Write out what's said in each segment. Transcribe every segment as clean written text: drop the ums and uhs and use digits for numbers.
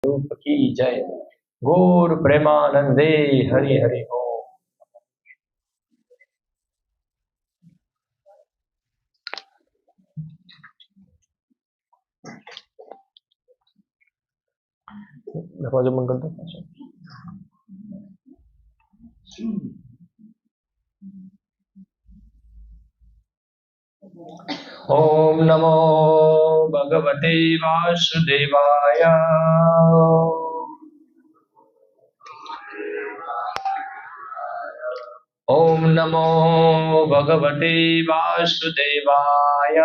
रूप की जय। गौर प्रेमानंदे हरि हरि ओम। जो मंगल तो ओम नमो भगवते वासुदेवाय। ओम नमो भगवते वासुदेवाय।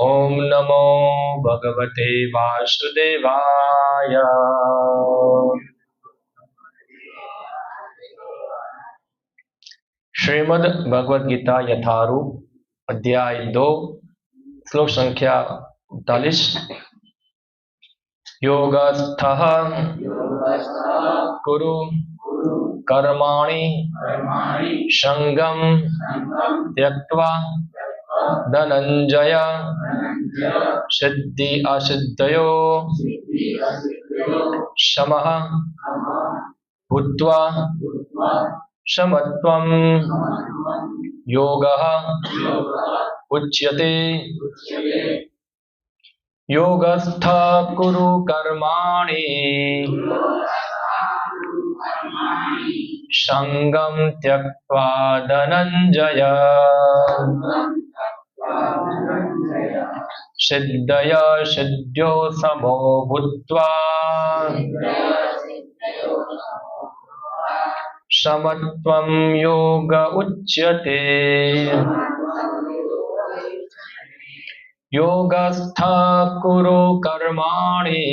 ओम नमो भगवते वासुदेवाय। श्रीमद् भगवद गीता यथारूप अध्याय 2 श्लोक संख्या 39। योगस्थः कुरु कर्माणि संगं त्यक्त्वा धनंजय सिद्धि असिद्धयो समः भूत्वा समत्वं योगः उच्यते। योगस्थ कुरु कर्माणि संगं त्यक्त्वा धनंजय सिद्धय सिद्ध्यो समो भूत्वा समत्वं योग उच्यते। योगस्थ कुरु कर्माणि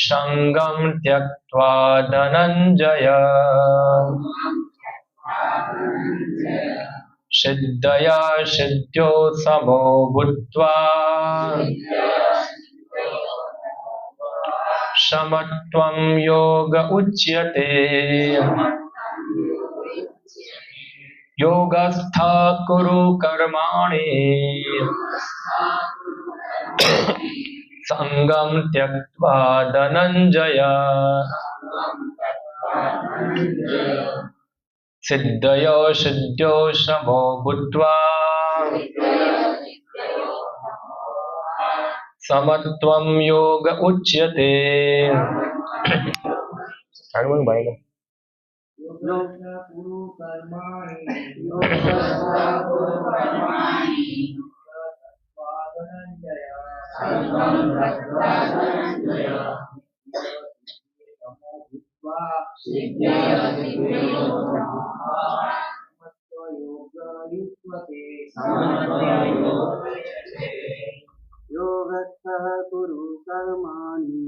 संगं त्यक्त्वा धनंजय सिद्धया सिद्ध्यो समो भूत्वा समत्वं योग उच्यते। योगस्थ कुरु कर्माणि संगं त्यक्त्वा धनंजय सिद्धयो सिद्ध्यो समो भूत्वा समत्वं योग उच्यते। योगस्थः कुरु कर्माणि धनंजय सिद्धयो समो भूत्वा योग उच्यते। योगस्थः कुरु कर्माणि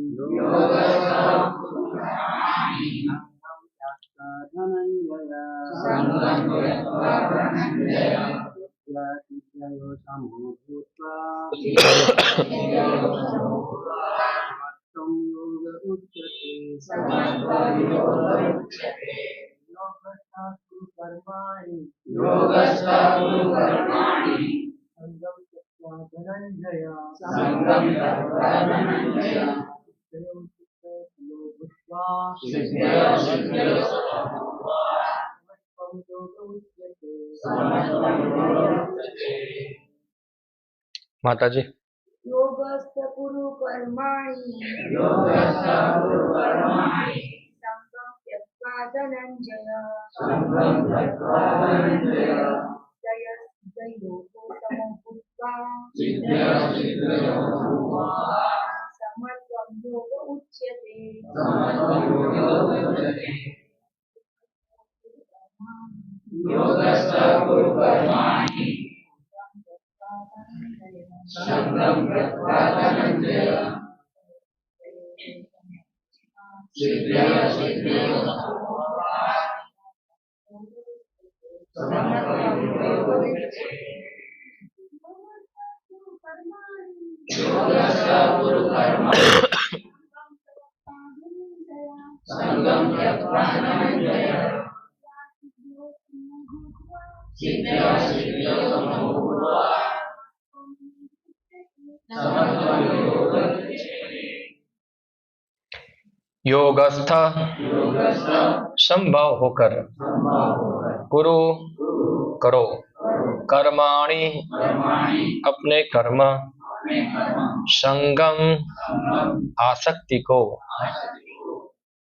धनंजय माता जी। योगस्थ कुरु कर्माणि संगं त्यक्त्वा धनंजय सिद्धयोगो समो भूत्वा समत्वं योग उच्यते। योगस्थः कुरु कर्माणि संगं त्यक्त्वा धनंजय सिद्धयो सिद्ध्यो समत्वं योग उच्यते। योगस्थः कुरु कर्माणि संगं त्यक्त्वा धनंजय सिद्धयो सिद्धियों भूत्वा समत्वं योगमुच्यते। योगस्थ योगस्थ समभाव होकर कुरु करो कर्माणि कर्माणि अपने कर्म अपने कर्म संगम संगम आसक्ति को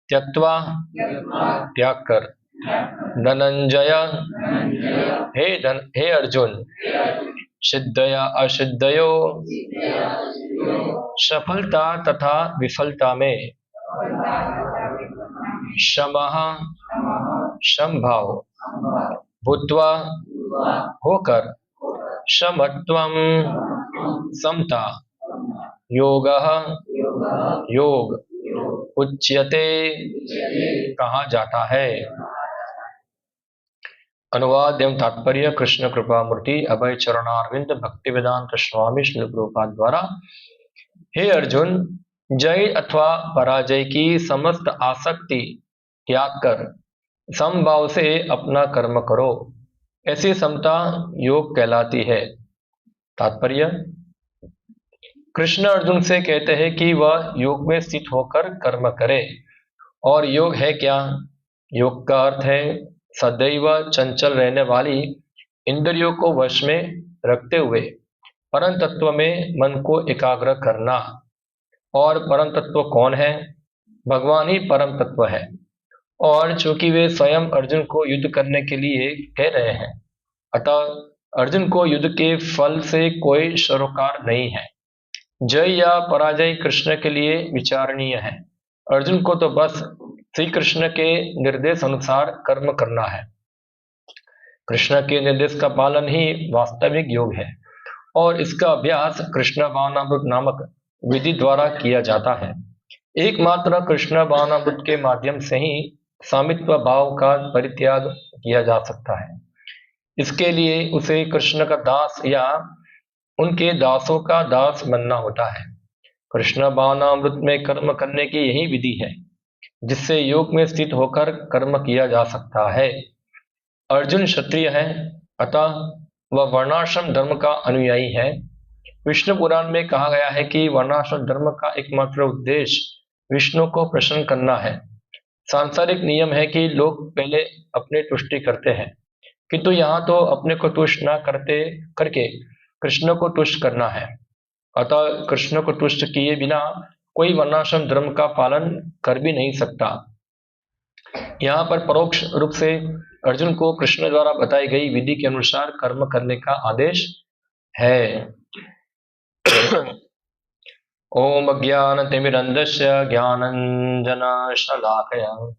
त्यक्त्वा त्यक्त्वा त्याग कर धनंजय हे अर्जुन सिद्धया असिद्धयो सफलता तथा विफलता में समः समभाव भूत्वा होकर समत्वम समता योगः योग उच्यते कहा जाता है। अनुवाद एवं तात्पर्य कृष्ण कृपा मूर्ति अभय चरणारविंद भक्ति वेदांत स्वामी श्री प्रभुपाद द्वारा। हे अर्जुन, जय अथवा पराजय की समस्त आसक्ति त्याग कर समभाव से अपना कर्म करो, ऐसी समता योग कहलाती है। तात्पर्य, कृष्ण अर्जुन से कहते हैं कि वह योग में स्थित होकर कर्म करे। और योग है क्या? योग का अर्थ है सदैव चंचल रहने वाली इंद्रियों को वश में रखते हुए परम तत्व में मन को एकाग्र करना। और परम तत्व कौन है? भगवान ही परम तत्व है। और चूंकि वे स्वयं अर्जुन को युद्ध करने के लिए कह रहे हैं, अतः अर्जुन को युद्ध के फल से कोई सरोकार नहीं है। जय या पराजय कृष्ण के लिए विचारणीय है। अर्जुन को तो बस श्री कृष्ण के निर्देश अनुसार कर्म करना है। कृष्ण के निर्देश का पालन ही वास्तविक योग है और इसका अभ्यास कृष्ण भावनामृत नामक विधि द्वारा किया जाता है। एकमात्र कृष्ण भावनामृत के माध्यम से ही स्वामित्व भाव का परित्याग किया जा सकता है। इसके लिए उसे कृष्ण का दास या उनके दासों का दास बनना होता है। कृष्ण भावनामृत में कर्म करने की यही विधि है जिससे योग में स्थित होकर कर्म किया जा सकता है। अर्जुन क्षत्रिय है, अतः वह वर्णाश्रम धर्म का अनुयायी है। विष्णु पुराण में कहा गया है कि वर्णाश्रम धर्म का एकमात्र उद्देश्य विष्णु को प्रसन्न करना है। सांसारिक नियम है कि लोग पहले अपनी तुष्टि करते हैं, किंतु यहाँ तो अपने को तुष्ट न करके कृष्ण को तुष्ट करना है। अतः कृष्ण को तुष्ट किए बिना कोई वर्णाश्रम धर्म का पालन कर भी नहीं सकता। यहाँ पर परोक्ष रूप से अर्जुन को कृष्ण द्वारा बताई गई विधि के अनुसार कर्म करने का आदेश है। ओम अज्ञानतिमिरन्धस्य ज्ञानाञ्जनशलाकया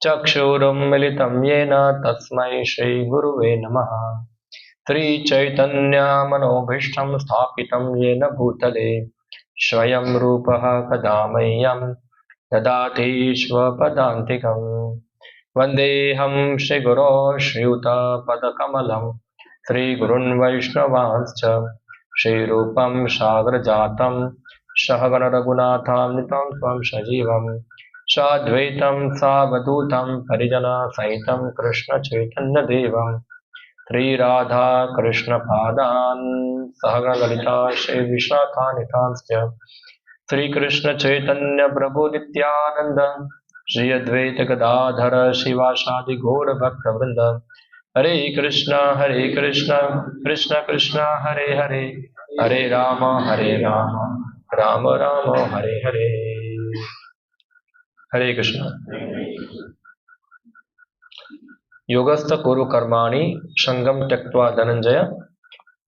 चक्षुरुन्मिलितं येन तस्मै श्रीगुरुवे नमः। श्रीचैतन्यमनोभीष्टं स्थापितं येन भूतले स्वयं रूपः कदा मह्यं ददाति स्वपदान्तिकम्। वन्देऽहं श्रीगुरो श्रीयुतपदकमलं श्रीगुरुन् वैष्णवांश्च श्रीरूपं सागरजातं सहगण रघुनाथान्वितं त्वं सजीवं साद्वैतं सावधूतं परिजनसहितं कृष्णचैतन्यदेवं श्रीराधा कृष्णपादान् सहगण ललिता श्रीविशाखान्वितांश्च श्रीकृष्णचैतन्य प्रभु नित्यानन्द श्री अद्वैत गदाधर शिवासादि गौर भक्तवृंद। हरे कृष्ण कृष्ण कृष्ण हरे हरे, हरे राम राम राम हरे हरे। हरे कृष्ण। योगस्थ कुरु कर्माणि संगम त्यक्त्वा धनंजय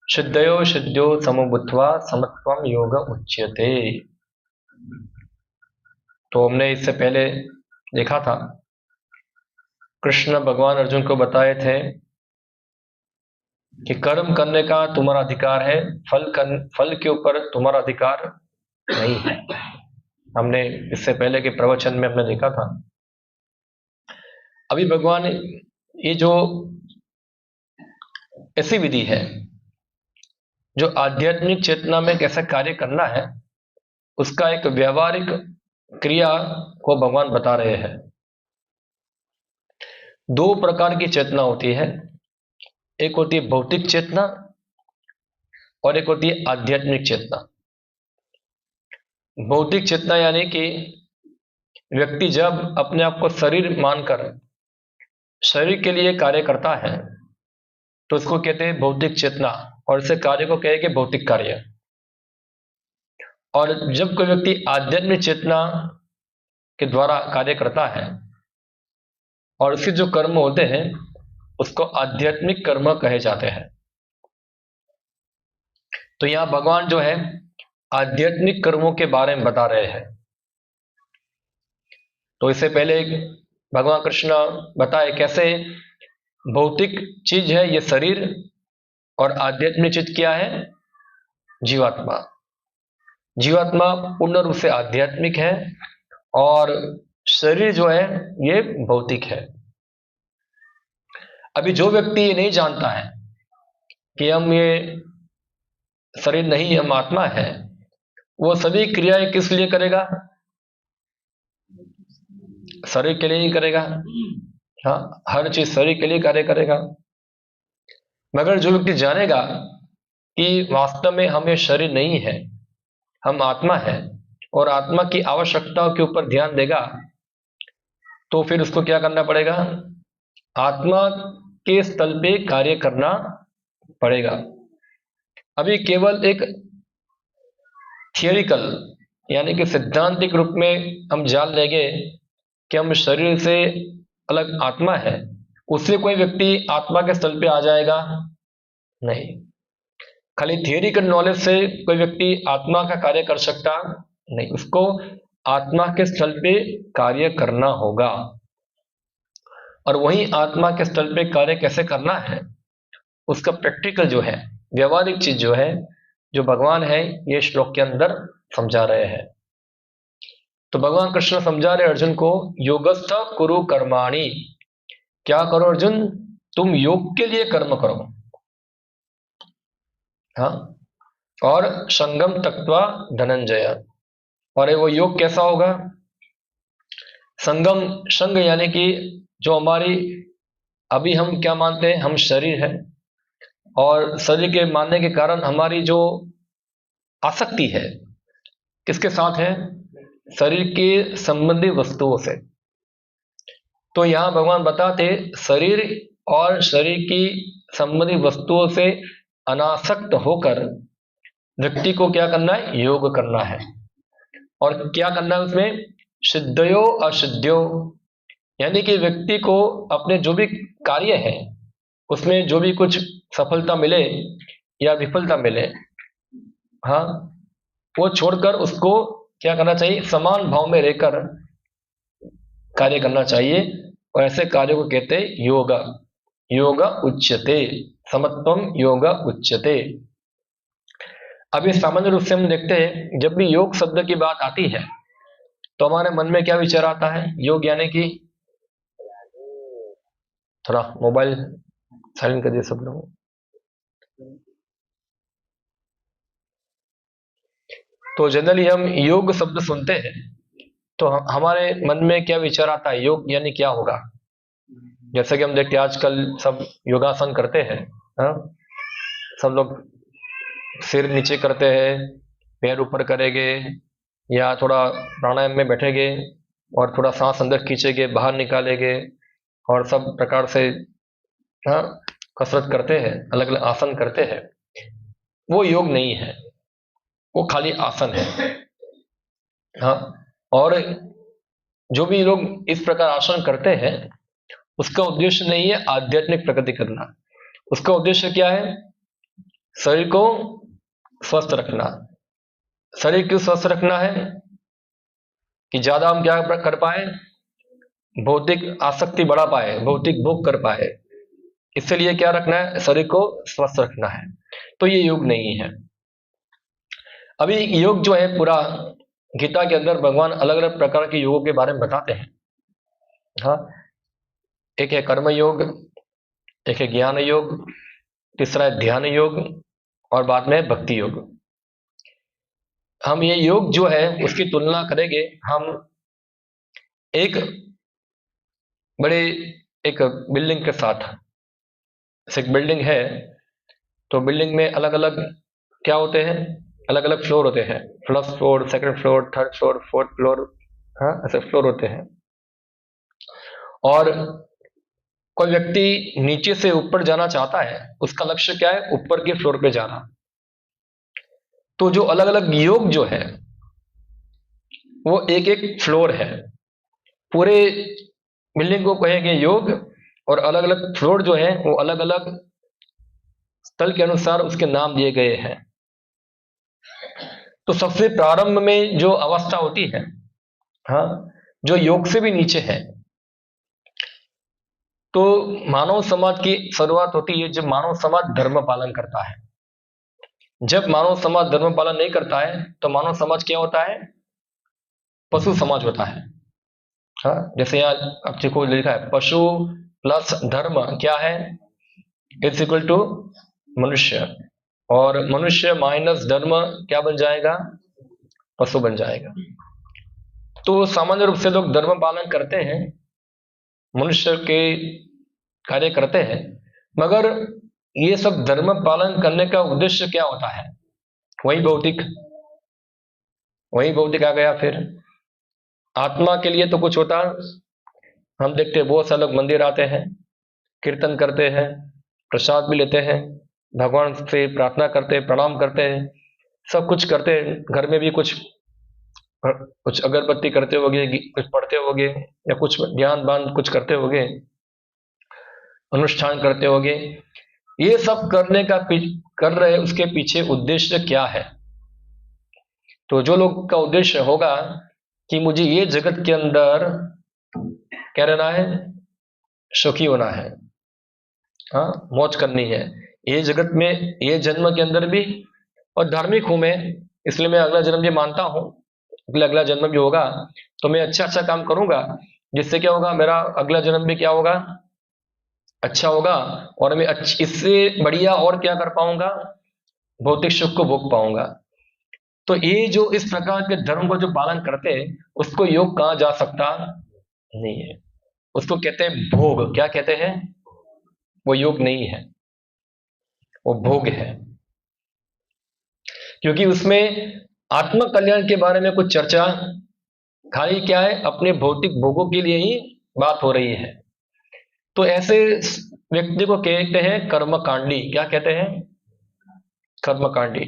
सिद्धयो सिद्ध्यो समुबुत्वा समत्वम योग उच्यते। तो हमने इससे पहले देखा था, कृष्ण भगवान अर्जुन को बताए थे कि कर्म करने का तुम्हारा अधिकार है, फल के ऊपर तुम्हारा अधिकार नहीं है। हमने इससे पहले के प्रवचन में हमने देखा था। अभी भगवान ये जो ऐसी विधि है जो आध्यात्मिक चेतना में कैसे कार्य करना है, उसका एक व्यवहारिक क्रिया को भगवान बता रहे हैं। दो प्रकार की चेतना होती है। एक होती है भौतिक चेतना और एक होती है आध्यात्मिक चेतना। भौतिक चेतना यानी कि व्यक्ति जब अपने आप को शरीर मानकर शरीर के लिए कार्य करता है तो उसको कहते हैं भौतिक चेतना, और इसे कार्य को कहेंगे भौतिक कार्य। और जब कोई व्यक्ति आध्यात्मिक चेतना के द्वारा कार्य करता है और उसके जो कर्म होते हैं उसको आध्यात्मिक कर्म कहे जाते हैं। तो यहां भगवान जो है आध्यात्मिक कर्मों के बारे में बता रहे हैं। तो इससे पहले भगवान कृष्ण बताए कैसे भौतिक चीज है ये शरीर और आध्यात्मिक चीज क्या है, जीवात्मा। जीवात्मा पूर्ण रूप से आध्यात्मिक है और शरीर जो है ये भौतिक है। अभी जो व्यक्ति ये नहीं जानता है कि हम ये शरीर नहीं हम आत्मा है, वो सभी क्रियाएं किस लिए करेगा, शरीर के लिए ही करेगा। हाँ, हर चीज शरीर के लिए कार्य करेगा। मगर जो व्यक्ति जानेगा कि वास्तव में हम ये शरीर नहीं है, हम आत्मा है और आत्मा की आवश्यकताओं के ऊपर ध्यान देगा, तो फिर उसको क्या करना पड़ेगा, आत्मा के स्थल पे कार्य करना पड़ेगा। अभी केवल एक थियोरिकल यानी कि सिद्धांतिक रूप में हम जान लेंगे कि हम शरीर से अलग आत्मा है, उससे कोई व्यक्ति आत्मा के स्थल पे आ जाएगा नहीं। खाली थियोरिकल नॉलेज से कोई व्यक्ति आत्मा का कार्य कर सकता नहीं, उसको आत्मा के स्थल पे कार्य करना होगा। और वही आत्मा के स्थल पे कार्य कैसे करना है उसका प्रैक्टिकल जो है, व्यवहारिक चीज जो है, जो भगवान है ये श्लोक के अंदर समझा रहे हैं। तो भगवान कृष्ण समझा रहे अर्जुन को, योगस्थ कुरु कर्माणि, क्या करो अर्जुन, तुम योग के लिए कर्म करो। हाँ, और संगम तक्त्वा धनंजय, और वो योग कैसा होगा, संगम, संग यानी कि जो हमारी अभी हम क्या मानते हैं, हम शरीर है और शरीर के मानने के कारण हमारी जो आसक्ति है किसके साथ है, शरीर के संबंधी वस्तुओं से। तो यहां भगवान बताते शरीर और शरीर की संबंधी वस्तुओं से अनासक्त होकर व्यक्ति को क्या करना है, योग करना है। और क्या करना है उसमें, सिद्धयो असिद्ध्यो, यानी कि व्यक्ति को अपने जो भी कार्य है उसमें जो भी कुछ सफलता मिले या विफलता मिले, हाँ, वो छोड़कर उसको क्या करना चाहिए, समान भाव में रहकर कार्य करना चाहिए। और ऐसे कार्यों को कहते हैं योग। योग उच्यते, समत्वम योग उच्यते। अभी सामान्य रूप से हम देखते हैं जब भी योग शब्द की बात आती है तो हमारे मन में क्या विचार आता है, योग यानी कि, थोड़ा मोबाइल साइलेंट कर दिए सब लोग। तो जनरली हम योग शब्द सुनते हैं तो हमारे मन में क्या विचार आता है, योग यानी क्या होगा। जैसे कि हम देखते हैं आजकल सब योगासन करते हैं, हाँ? सब लोग सिर नीचे करते हैं, पैर ऊपर करेंगे या थोड़ा प्राणायाम में बैठेंगे और थोड़ा सांस अंदर खींचेंगे बाहर निकालेंगे और सब प्रकार से, हाँ, कसरत करते हैं, अलग अलग आसन करते हैं। वो योग नहीं है, वो खाली आसन है। हाँ, और जो भी लोग इस प्रकार आसन करते हैं उसका उद्देश्य नहीं है आध्यात्मिक प्रगति करना, उसका उद्देश्य क्या है, शरीर को स्वस्थ रखना। शरीर क्यों स्वस्थ रखना है, कि ज्यादा हम क्या कर पाए, भौतिक आसक्ति बढ़ा पाए, भौतिक भोग कर पाए, इसलिए क्या रखना है, शरीर को स्वस्थ रखना है। तो ये योग नहीं है। अभी योग जो है पूरा गीता के अंदर भगवान अलग अलग प्रकार के योगों के बारे में बताते हैं। हाँ, एक है कर्म योग, एक है ज्ञान योग, तीसरा है ध्यान योग और बाद में भक्ति योग। हम ये योग जो है उसकी तुलना करेंगे हम एक बड़े एक बिल्डिंग के साथ। जैसे एक बिल्डिंग है, तो बिल्डिंग में अलग अलग क्या होते हैं, अलग अलग फ्लोर होते हैं, first floor, second floor, third floor, fourth floor, हाँ ऐसे फ्लोर होते हैं। और कोई व्यक्ति नीचे से ऊपर जाना चाहता है, उसका लक्ष्य क्या है, ऊपर के फ्लोर पे जाना। तो जो अलग अलग योग जो है वो एक एक फ्लोर है, पूरे बिल्डिंग को कहेंगे योग, और अलग अलग फ्लोर जो है वो अलग अलग स्थल के अनुसार उसके नाम दिए गए हैं। तो सबसे प्रारंभ में जो अवस्था होती है, हाँ, जो योग से भी नीचे है, तो मानव समाज की शुरुआत होती है जब मानव समाज धर्म पालन करता है। जब मानव समाज धर्म पालन नहीं करता है तो मानव समाज क्या होता है, पशु समाज होता है। हाँ, जैसे यहाँ आप देखो लिखा है पशु प्लस धर्म क्या है, इट्स इक्वल टू मनुष्य, और मनुष्य माइनस धर्म क्या बन जाएगा, पशु बन जाएगा। तो सामान्य रूप से लोग धर्म पालन करते हैं, मनुष्य के कार्य करते हैं, मगर ये सब धर्म पालन करने का उद्देश्य क्या होता है, वही भौतिक, वही भौतिक आ गया। फिर आत्मा के लिए तो कुछ होता, हम देखते हैं बहुत सारे लोग मंदिर आते हैं, कीर्तन करते हैं, प्रसाद भी लेते हैं, भगवान से प्रार्थना करते हैं, प्रणाम करते हैं, सब कुछ करते हैं, घर में भी कुछ अगरबत्ती करते होगे, कुछ पढ़ते होगे, या कुछ ज्ञान बान कुछ करते होगे, अनुष्ठान करते होगे। ये सब करने का कर रहे, उसके पीछे उद्देश्य क्या है। तो जो लोग का उद्देश्य होगा कि मुझे ये जगत के अंदर क्या रहना है, सुखी होना है, हाँ मौज करनी है, ये जगत में, ये जन्म के अंदर भी, और धार्मिक हूं मैं, इसलिए मैं अगला जन्म भी मानता हूं, अगला जन्म भी होगा तो मैं अच्छा अच्छा काम करूंगा, जिससे क्या होगा, मेरा अगला जन्म भी क्या होगा, अच्छा होगा, और मैं इससे बढ़िया और क्या कर पाऊंगा, भौतिक सुख को भोग पाऊंगा। तो ये जो इस प्रकार के धर्म को जो पालन करते हैं, उसको योग कहा जा सकता नहीं है, उसको कहते हैं भोग। क्या कहते हैं, वो योग नहीं है, वो भोग है, क्योंकि उसमें आत्म कल्याण के बारे में कुछ चर्चा, खाली क्या है, अपने भौतिक भोगों के लिए ही बात हो रही है। तो ऐसे व्यक्ति को कहते हैं कर्मकांडी। क्या कहते हैं, कर्मकांडी,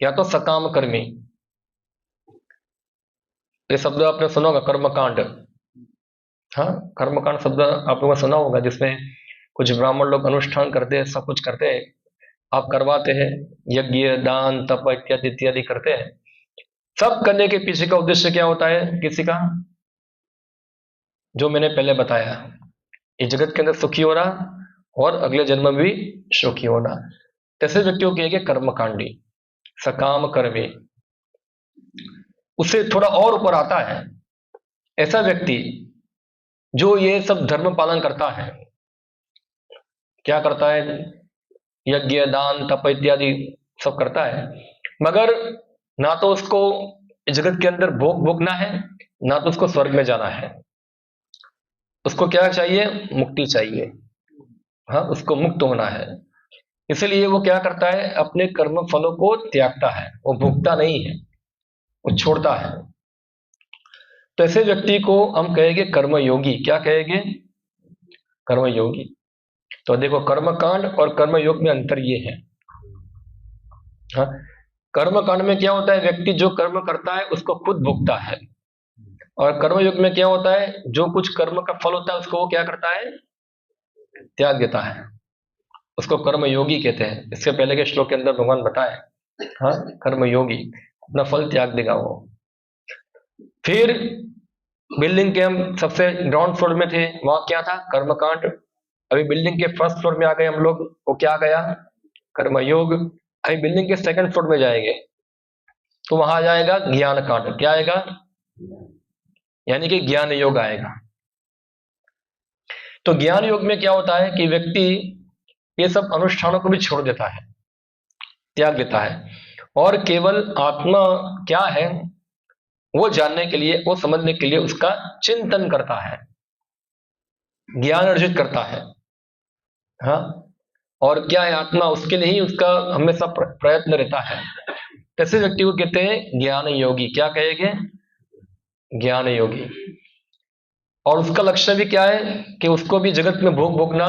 या तो सकाम कर्मी। ये शब्द आपने सुना होगा, कर्मकांड। हाँ, कर्मकांड शब्द आप लोगों ने सुना होगा, जिसमें कुछ ब्राह्मण लोग अनुष्ठान करते हैं, सब कुछ करते हैं, आप करवाते हैं, यज्ञ दान तप इत्यादि इत्यादि करते हैं। सब करने के पीछे का उद्देश्य क्या होता है किसी का, जो मैंने पहले बताया, इस जगत के अंदर सुखी होना और अगले जन्म में भी सुखी होना। ऐसे व्यक्तियों के कर्मकांडी, सकाम कर्मी। उससे थोड़ा और ऊपर आता है ऐसा व्यक्ति जो ये सब धर्म पालन करता है, क्या करता है, यज्ञ दान तप इत्यादि सब करता है, मगर ना तो उसको इस जगत के अंदर भोग भोगना है, ना तो उसको स्वर्ग में जाना है। उसको क्या चाहिए, मुक्ति चाहिए, हाँ उसको मुक्त होना है। इसलिए वो क्या करता है, अपने कर्म फलों को त्यागता है, वो भोगता नहीं है, वो छोड़ता है। तो ऐसे व्यक्ति को हम कहेंगे कर्मयोगी। क्या कहेंगे, कर्मयोगी। तो देखो, कर्मकांड और कर्मयोग में अंतर ये है। हाँ, कर्मकांड में क्या होता है, व्यक्ति जो कर्म करता है उसको खुद भोगता है, और कर्मयोग में क्या होता है, जो कुछ कर्म का फल होता है उसको वो क्या करता है, त्याग देता है, उसको कर्मयोगी कहते हैं। इसके पहले के श्लोक के अंदर भगवान बताए, हाँ कर्मयोगी अपना फल त्याग देगा वो। फिर बिल्डिंग के हम सबसे ग्राउंड फ्लोर में थे, वहां क्या था, कर्मकांड। अभी बिल्डिंग के फर्स्ट फ्लोर में आ गए हम लोग, वो क्या आ गया, कर्मयोग। अभी बिल्डिंग के सेकंड फ्लोर में जाएंगे तो वहां आ जाएगा ज्ञान कांड। क्या आएगा, यानी कि ज्ञान योग आएगा। तो ज्ञान योग में क्या होता है कि व्यक्ति ये सब अनुष्ठानों को भी छोड़ देता है, त्याग देता है, और केवल आत्मा क्या है वो जानने के लिए, वो समझने के लिए उसका चिंतन करता है, ज्ञान अर्जित करता है। हाँ, और क्या है आत्मा, उसके लिए ही उसका हमेशा प्रयत्न रहता है। ऐसे व्यक्ति को कहते हैं ज्ञान योगी। क्या कहेंगे? ज्ञान योगी। और उसका लक्ष्य भी क्या है कि उसको भी जगत में भोग भोगना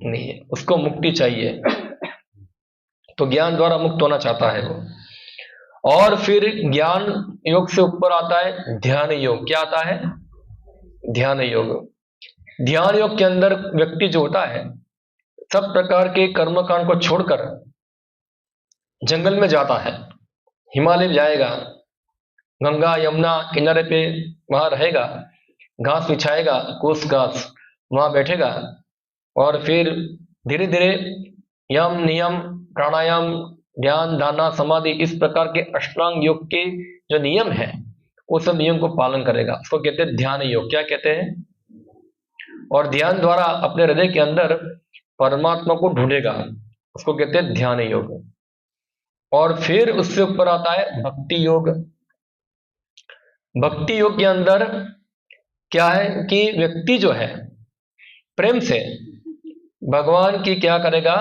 नहीं है, उसको मुक्ति चाहिए। तो ज्ञान द्वारा मुक्त होना चाहता है वो। और फिर ज्ञान योग से ऊपर आता है ध्यान योग। क्या आता है? ध्यान योग। ध्यान योग के अंदर व्यक्ति जो होता है, सब प्रकार के कर्मकांड को छोड़कर जंगल में जाता है, हिमालय में जाएगा, गंगा यमुना किनारे पे वहां रहेगा, घास बिछाएगा, कुछ घास, वहां बैठेगा, और फिर धीरे धीरे यम नियम प्राणायाम ध्यान धारणा समाधि इस प्रकार के अष्टांग योग के जो नियम है वो सब नियम को पालन करेगा। उसको कहते हैं ध्यान योग। क्या कहते हैं? और ध्यान द्वारा अपने हृदय के अंदर परमात्मा को ढूंढेगा, उसको कहते हैं ध्यान योग। और फिर उससे ऊपर आता है भक्ति योग। भक्ति योग के अंदर क्या है कि व्यक्ति जो है प्रेम से भगवान की क्या करेगा?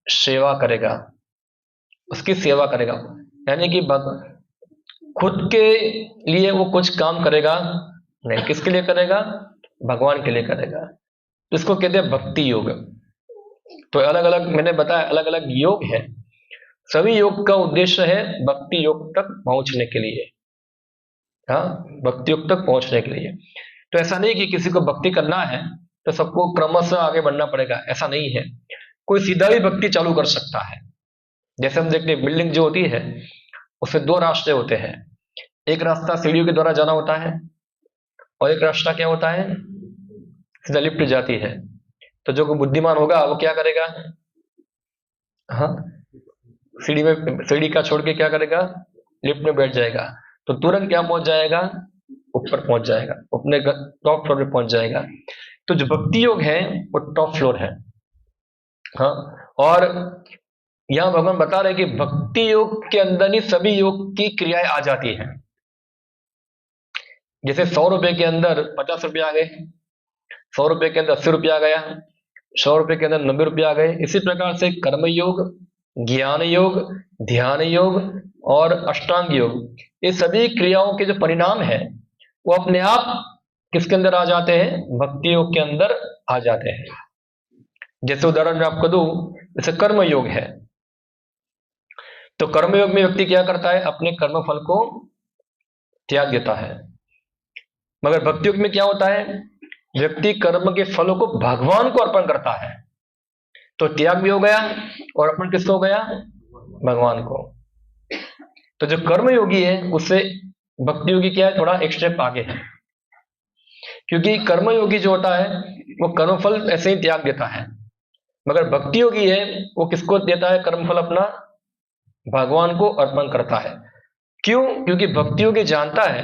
सेवा करेगा, उसकी सेवा करेगा। यानी कि खुद के लिए वो कुछ काम करेगा नहीं, किसके लिए करेगा? भगवान के लिए करेगा। इसको कहते हैं भक्ति योग। तो अलग अलग मैंने बताया अलग अलग योग है, सभी योग का उद्देश्य है भक्ति योग तक पहुंचने के लिए। हाँ, भक्ति योग तक पहुंचने के लिए। तो ऐसा नहीं कि किसी को भक्ति करना है तो सबको क्रमशः आगे बढ़ना पड़ेगा, ऐसा नहीं है। कोई सीधा भी भक्ति चालू कर सकता है। जैसे हम देखते हैं बिल्डिंग जो होती है उससे दो रास्ते होते हैं, एक रास्ता सीढ़ियों के द्वारा जाना होता है और एक रास्ता क्या होता है? सीधा लिफ्ट जाती है। तो जो कोई बुद्धिमान होगा वो क्या करेगा? हाँ, सीढ़ी का छोड़ के क्या करेगा? लिफ्ट में बैठ जाएगा, तो तुरंत क्या पहुंच जाएगा? ऊपर पहुंच जाएगा, अपने टॉप फ्लोर पे पहुंच जाएगा। तो जो भक्ति योग है वो टॉप फ्लोर है। हाँ, और यहां भगवान बता रहे कि भक्ति योग के अंदर ही सभी योग की क्रियाएं आ जाती हैं। जैसे 100 रुपए के अंदर 50 रुपये आ गए, 100 रुपए के अंदर 80 रुपया आ गया, 100 रुपए के अंदर 90 रुपया आ गए। इसी प्रकार से कर्म योग, ज्ञान योग, ध्यान योग और अष्टांग योग, ये सभी क्रियाओं के जो परिणाम है वो अपने आप किसके अंदर आ जाते हैं? भक्ति योग के अंदर आ जाते हैं। जैसे उदाहरण मैं आपको दूं, जैसे कर्म योग है, तो कर्म योग में व्यक्ति क्या करता है? अपने कर्म फल को त्याग देता है। मगर भक्ति योग में क्या होता है? व्यक्ति कर्म के फलों को भगवान को अर्पण करता है, तो त्याग भी हो गया और अर्पण किसको हो गया? भगवान को। तो जो कर्म योगी है उससे भक्ति योगी क्या है? थोड़ा एक स्टेप आगे है, क्योंकि कर्म योगी जो होता है वो कर्मफल ऐसे ही त्याग देता है, मगर भक्ति योगी है वो किसको देता है? कर्मफल अपना भगवान को अर्पण करता है। क्यों? क्योंकि भक्ति योगी जानता है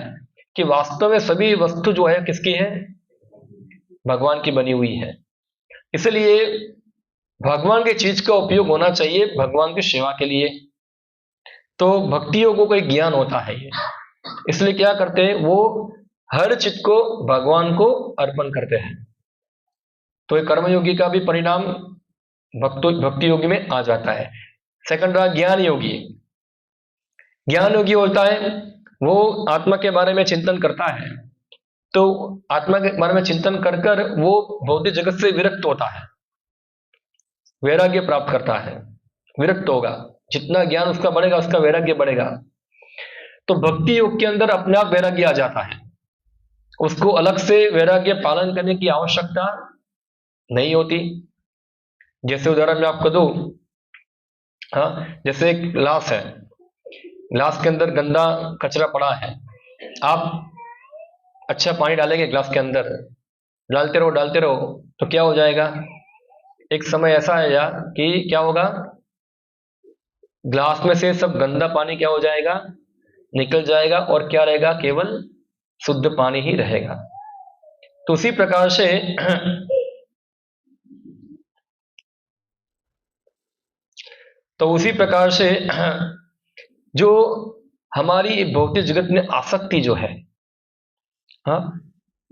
कि वास्तव में सभी वस्तु जो है किसकी है? भगवान की बनी हुई है। इसलिए भगवान की चीज का उपयोग होना चाहिए भगवान की सेवा के लिए। तो भक्ति योगों का एक ज्ञान होता है ये, इसलिए क्या करते हैं? वो हर चीज को भगवान को अर्पण करते हैं। तो ये कर्मयोगी का भी परिणाम भक्ति योगी में आ जाता है। सेकंड रहा ज्ञान योगी। ज्ञान योगी होता है वो आत्मा के बारे में चिंतन करता है, तो आत्मा के बारे में चिंतन कर कर वो भौतिक जगत से विरक्त होता है, वैराग्य प्राप्त करता है, विरक्त होगा। जितना ज्ञान उसका बढ़ेगा उसका वैराग्य बढ़ेगा। तो भक्ति योग के अंदर अपने आप वैराग्य आ जाता है, उसको अलग से वैराग्य पालन करने की आवश्यकता नहीं होती। जैसे उदाहरण मैं आपको दूं, हाँ, जैसे एक ग्लास है, ग्लास के अंदर गंदा कचरा पड़ा है, आप अच्छा पानी डालेंगे ग्लास के अंदर, डालते रहो तो क्या हो जाएगा? एक समय ऐसा आएगा कि क्या होगा? ग्लास में से सब गंदा पानी क्या हो जाएगा? निकल जाएगा, और क्या रहेगा? केवल शुद्ध पानी ही रहेगा। तो उसी प्रकार से जो हमारी भौतिक जगत में आसक्ति जो है, हाँ,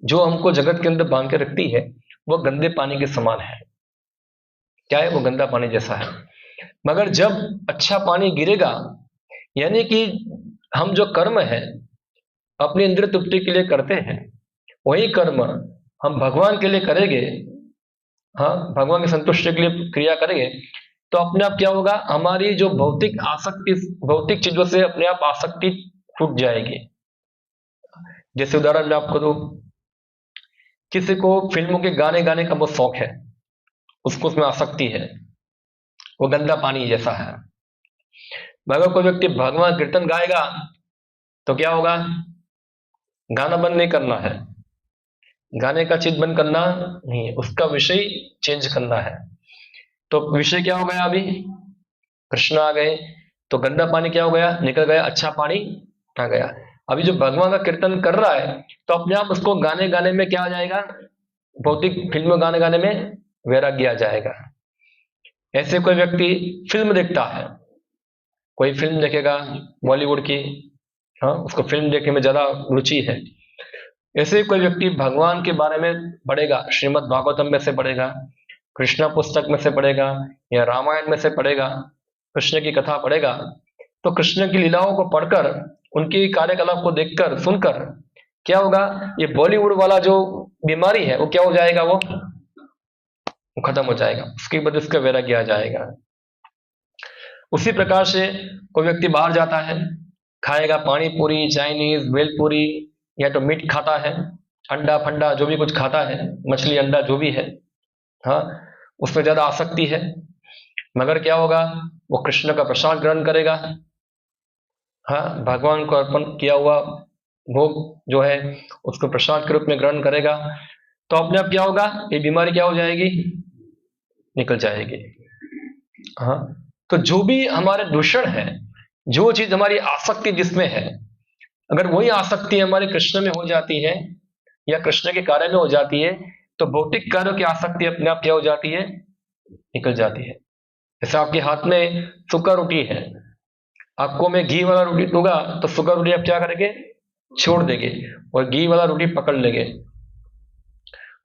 जो हमको जगत के अंदर बांध के रखती है, वह गंदे पानी के समान है। क्या है, वो गंदा पानी जैसा है। मगर जब अच्छा पानी गिरेगा, यानी कि हम जो कर्म है अपनी इंद्रिय तृप्ति के लिए करते हैं, वही कर्म हम भगवान के लिए करेंगे, हाँ भगवान की संतुष्टि के लिए क्रिया करेंगे, तो अपने आप क्या होगा, हमारी जो भौतिक आसक्ति, भौतिक चीजों से अपने आप आसक्ति छूट जाएगी। जैसे उदाहरण मैं आपको दूं, किसी को फिल्मों के गाने गाने का बहुत शौक है, उसको उसमें आसक्ति है, वो गंदा पानी जैसा है। मगर कोई व्यक्ति भगवान कीर्तन गाएगा तो क्या होगा, गाना बंद नहीं करना है, गाने का चीज बंद करना नहीं है, उसका विषय चेंज करना है। तो विषय क्या हो गया, अभी कृष्ण आ गए तो गंदा पानी क्या हो गया, निकल गया, अच्छा पानी आ गया। अभी जो भगवान का कीर्तन कर रहा है तो अपने आप उसको गाने गाने में क्या आ जाएगा, भौतिक फिल्म गाने गाने में वैराग्य आ जाएगा। ऐसे कोई व्यक्ति फिल्म देखता है, कोई फिल्म देखेगा बॉलीवुड की, हाँ उसको फिल्म देखने में ज्यादा रुचि है। ऐसे कोई व्यक्ति भगवान के बारे में पढ़ेगा, श्रीमद् भागवतम में से पढ़ेगा, कृष्णा पुस्तक में से पढ़ेगा, या रामायण में से पढ़ेगा, कृष्ण की कथा पढ़ेगा, तो कृष्ण की लीलाओं को पढ़कर, उनकी कार्यकलाप को देखकर सुनकर क्या होगा, ये बॉलीवुड वाला जो बीमारी है वो क्या हो जाएगा, वो खत्म हो जाएगा, उसके बाद उसका वैराग्य आ जाएगा। उसी प्रकार से कोई व्यक्ति बाहर जाता है, खाएगा पानी पूरी, चाइनीज, भेलपूरी, या तो मीट खाता है, अंडा फंडा जो भी कुछ खाता है, मछली अंडा जो भी है, हाँ उसमें ज्यादा आसक्ति है। मगर क्या होगा, वो कृष्ण का प्रसाद ग्रहण करेगा, हाँ भगवान को अर्पण किया हुआ भोग जो है उसको प्रसाद के रूप में ग्रहण करेगा, तो अपने आप क्या होगा, ये बीमारी क्या हो जाएगी, निकल जाएगी। हाँ तो जो भी हमारे दूषण है, जो चीज हमारी आसक्ति जिसमें है, अगर वही आसक्ति हमारे कृष्ण में हो जाती है या कृष्ण के कार्य में हो जाती है, तो भौतिक कार्यों की आसक्ति अपने आप क्या हो जाती है, निकल जाती है। जैसे आपके हाथ में सूखा रोटी है, आपको मैं घी वाला रोटी दूंगा तो सूखा रोटी आप क्या करेंगे, छोड़ देंगे और घी वाला रोटी पकड़ लेंगे।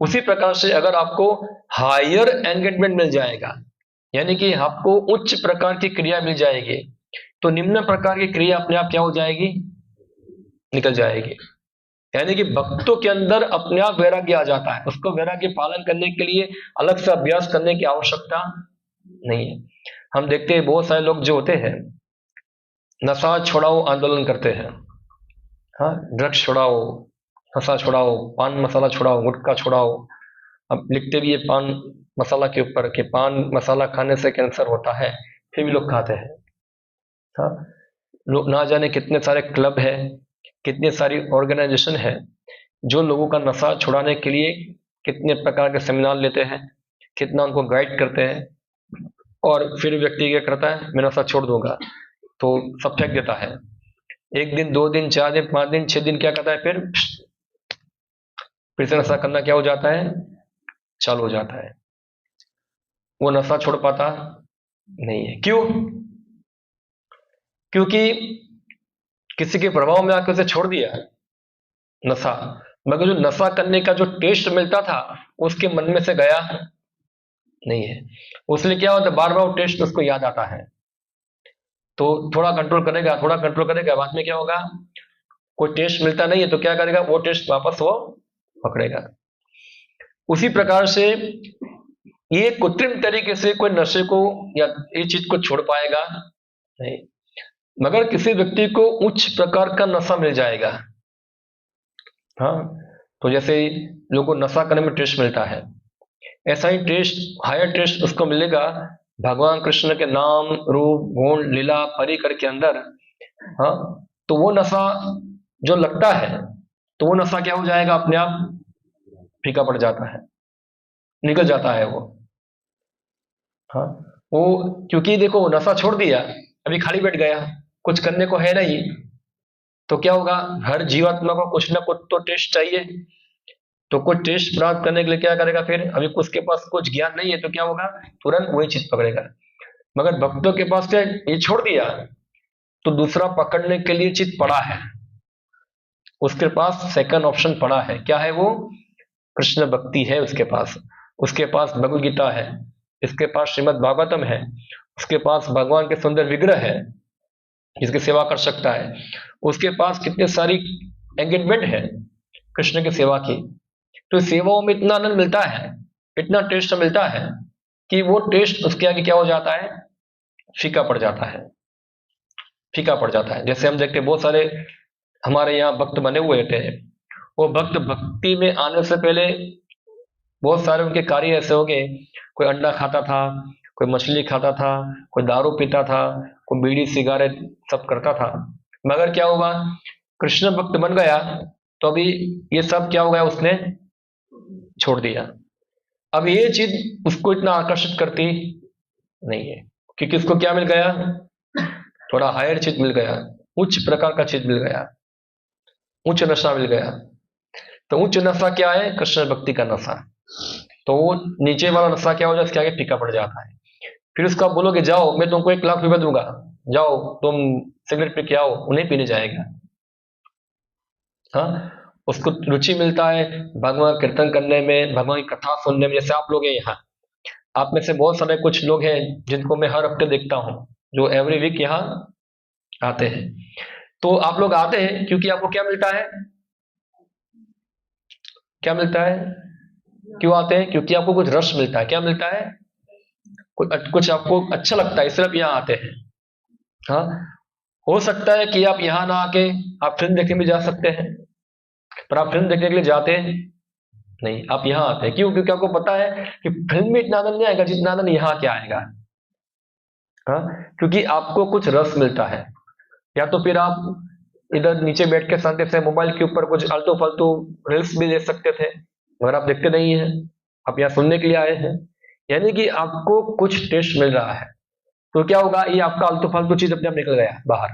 उसी प्रकार से अगर आपको हायर एंगेजमेंट मिल जाएगा, यानी कि आपको उच्च प्रकार की क्रिया मिल जाएगी, तो निम्न प्रकार की क्रिया अपने आप क्या हो जाएगी, निकल जाएगी। यानी कि भक्तों के अंदर अपने आप वैराग्य आ जाता है, उसको वैराग्य पालन करने के लिए अलग से अभ्यास करने की आवश्यकता नहीं है। हम देखते हैं बहुत सारे लोग जो होते हैं नशा छुड़ाओ आंदोलन करते हैं, हाँ ड्रग्स छुड़ाओ, नशा छुड़ाओ, पान मसाला छुड़ाओ, गुटखा छुड़ाओ। अब लिखते भी है पान मसाला के ऊपर कि पान मसाला खाने से कैंसर होता है, फिर भी लोग खाते हैं। हाँ लोग ना जाने कितने सारे क्लब है, कितनी सारी ऑर्गेनाइजेशन है जो लोगों का नशा छुड़ाने के लिए कितने प्रकार के सेमिनार लेते हैं, कितना उनको गाइड करते हैं, और फिर व्यक्ति क्या करता है, मैं नशा छोड़ दूंगा, तो सब फेंक देता है। 1 दिन 2 दिन 4 दिन 5 दिन 6 दिन क्या करता है, फिर से नशा करना क्या हो जाता है, चालू हो जाता है। वो नशा छोड़ पाता नहीं है। क्यों? क्योंकि किसी के प्रभाव में आकर उसे छोड़ दिया नशा, मगर जो नशा करने का जो टेस्ट मिलता था उसके मन में से गया नहीं है। उसलिए क्या होता है, बार बार वो टेस्ट उसको याद आता है, तो थोड़ा कंट्रोल करेगा, थोड़ा कंट्रोल करेगा, बाद में क्या होगा, कोई टेस्ट मिलता नहीं है तो क्या करेगा, वो टेस्ट वापस वो पकड़ेगा। उसी प्रकार से ये कृत्रिम तरीके से कोई नशे को या ये चीज को छोड़ पाएगा नहीं, मगर किसी व्यक्ति को उच्च प्रकार का नशा मिल जाएगा। हाँ तो जैसे लोगों को नशा करने में टेस्ट मिलता है, ऐसा ही टेस्ट, हायर टेस्ट उसको मिलेगा भगवान कृष्ण के नाम रूप गुण लीला परिकर के अंदर। हाँ तो वो नशा जो लगता है, तो वो नशा क्या हो जाएगा, अपने आप फीका पड़ जाता है, निकल जाता है वो। हाँ वो क्योंकि देखो नशा छोड़ दिया, अभी खाली बैठ गया, कुछ करने को है नहीं, तो क्या होगा, हर जीवात्मा को कुछ ना कुछ तो टेस्ट चाहिए, तो कुछ टेस्ट प्राप्त करने के लिए क्या करेगा, फिर अभी उसके पास कुछ ज्ञान नहीं है तो क्या होगा, तुरंत वही चीज पकड़ेगा। मगर भक्तों के पास क्या, ये छोड़ दिया तो दूसरा पकड़ने के लिए चीज पड़ा है, उसके पास सेकंड ऑप्शन पड़ा है, क्या है वो, कृष्ण भक्ति है उसके पास भगवद गीता है, इसके पास श्रीमद् भागवतम है, उसके पास भगवान के सुंदर विग्रह है जिसकी सेवा कर सकता है, उसके पास कितनी सारी एंगेजमेंट है कृष्ण की सेवा की, तो सेवाओं में इतना आनंद मिलता है, इतना टेस्ट मिलता है कि वो टेस्ट उसके आगे क्या हो जाता है, फीका पड़ जाता है, फीका पड़ जाता है। जैसे हम देखते हैं बहुत सारे हमारे यहाँ भक्त बने हुए थे, वो भक्त भक्ति में आने से पहले बहुत सारे उनके कार्य ऐसे हो गए, कोई अंडा खाता था, कोई मछली खाता था, कोई दारू पीता था, कोई बीड़ी सिगारेट सब करता था, मगर क्या हुआ, कृष्ण भक्त बन गया तो अभी ये सब क्या हो गया, उसने छोड़ दिया। अब ये चीज उसको इतना आकर्षित करती नहीं है, क्योंकि उसको क्या मिल गया, थोड़ा हायर चीज मिल गया, उच्च प्रकार का चीज मिल गया, उच्च नशा मिल गया। तो उच्च नशा क्या है, कृष्ण भक्ति का नशा। तो वो नीचे वाला नशा क्या हो जाए, इसके आगे फीका पड़ जाता है। फिर उसको आप बोलोगे जाओ मैं तुमको 1 लाख रुपए दूंगा, जाओ तुम सिगरेट पी के आओ, उन्हें पीने जाएगा। हाँ, उसको रुचि मिलता है भगवान कीर्तन करने में, भगवान की कथा सुनने में। जैसे आप लोग हैं यहाँ, आप में से बहुत सारे कुछ लोग हैं जिनको मैं हर हफ्ते देखता हूँ, जो एवरी वीक यहाँ आते हैं। तो आप लोग आते हैं क्योंकि आपको क्या मिलता है, क्या मिलता है, क्यों आते हैं, क्योंकि आपको कुछ रस मिलता है। क्या मिलता है, कुछ आपको अच्छा लगता है, इसलिए आप यहाँ आते हैं। हाँ, हो सकता है कि आप यहाँ ना आके आप फिल्म देखने भी जा सकते हैं, पर आप फिल्म देखने के लिए जाते नहीं, आप यहाँ आते हैं। क्यों, क्योंकि आपको पता है कि फिल्म में इतना आनंद नहीं आएगा जितना आनंद यहाँ क्या आएगा। हाँ, क्योंकि आपको कुछ रस मिलता है। या तो फिर आप इधर नीचे बैठ के शांति से मोबाइल के ऊपर कुछ आलतू फालतू रील्स भी देख सकते थे, मगर आप देखते नहीं है, आप यहाँ सुनने के लिए आए हैं। यानी कि आपको कुछ टेस्ट मिल रहा है, तो क्या होगा, ये आपका आलतू फालतू चीज अपने आप निकल गया बाहर।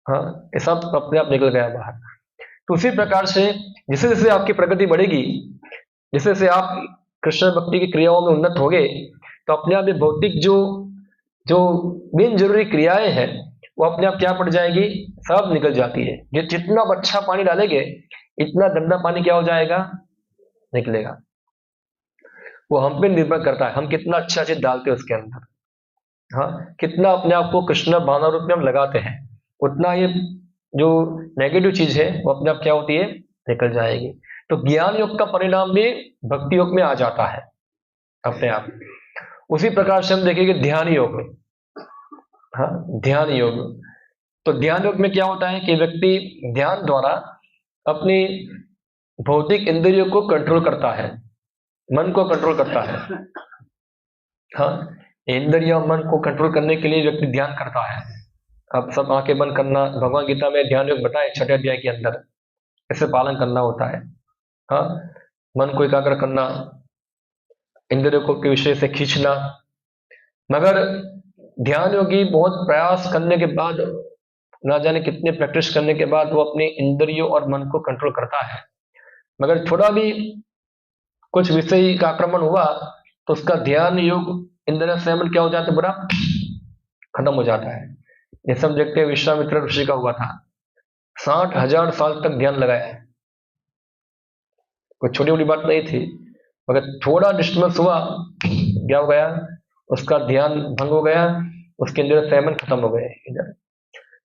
हाँ, ये सब अपने आप निकल गया बाहर। तो उसी प्रकार से जैसे जैसे आपकी प्रगति बढ़ेगी, जैसे जैसे आप कृष्ण भक्ति की क्रियाओं में उन्नत होगे, तो अपने आप ये भौतिक जो जो बिन जरूरी क्रियाएं हैं वो अपने आप क्या पड़ जाएगी, सब निकल जाती है। जितना अच्छा पानी डालेंगे इतना गंदा पानी क्या हो जाएगा, निकलेगा। वो हम पे निर्भर करता है, हम कितना अच्छा चीज डालते हैं उसके अंदर। हाँ, कितना अपने आप को कृष्ण भावना रूप में हम लगाते हैं, उतना ये जो नेगेटिव चीज है वो अपने आप क्या होती है, निकल जाएगी। तो ज्ञान योग का परिणाम भी भक्ति योग में आ जाता है अपने आप। उसी प्रकार से हम देखेंगे ध्यान योग। हाँ, ध्यान योग। तो ध्यान योग में क्या होता है कि व्यक्ति ध्यान द्वारा अपनी भौतिक इंद्रियों को कंट्रोल करता है, मन को कंट्रोल करता है। हाँ, इंद्रियों मन को कंट्रोल करने के लिए व्यक्ति ध्यान करता है। अब सब आंखें बंद करना, भगवान गीता में ध्यान योग बताए 6 अध्याय के अंदर, ऐसे पालन करना होता है। हाँ, मन को एकाग्र करना, इंद्रियों को के विषय से खींचना। मगर ध्यान योगी बहुत प्रयास करने के बाद, ना जाने कितने प्रैक्टिस करने के बाद वो अपने इंद्रियों और मन को कंट्रोल करता है। मगर थोड़ा भी कुछ विषय का आक्रमण हुआ तो उसका ध्यान योग इंद्रिय संयमन क्या हो जाता है, पूरा खत्म हो जाता है। जैसे हम देखते हैं विश्वामित्र ऋषि का हुआ था, 60,000 साल तक ध्यान लगाया है, कोई छोटी बड़ी बात नहीं थी। मगर थोड़ा डिस्टर्बेंस हुआ, क्या हो गया, उसका ध्यान भंग हो गया, उसके अंदर संयमन खत्म हो गए इधर।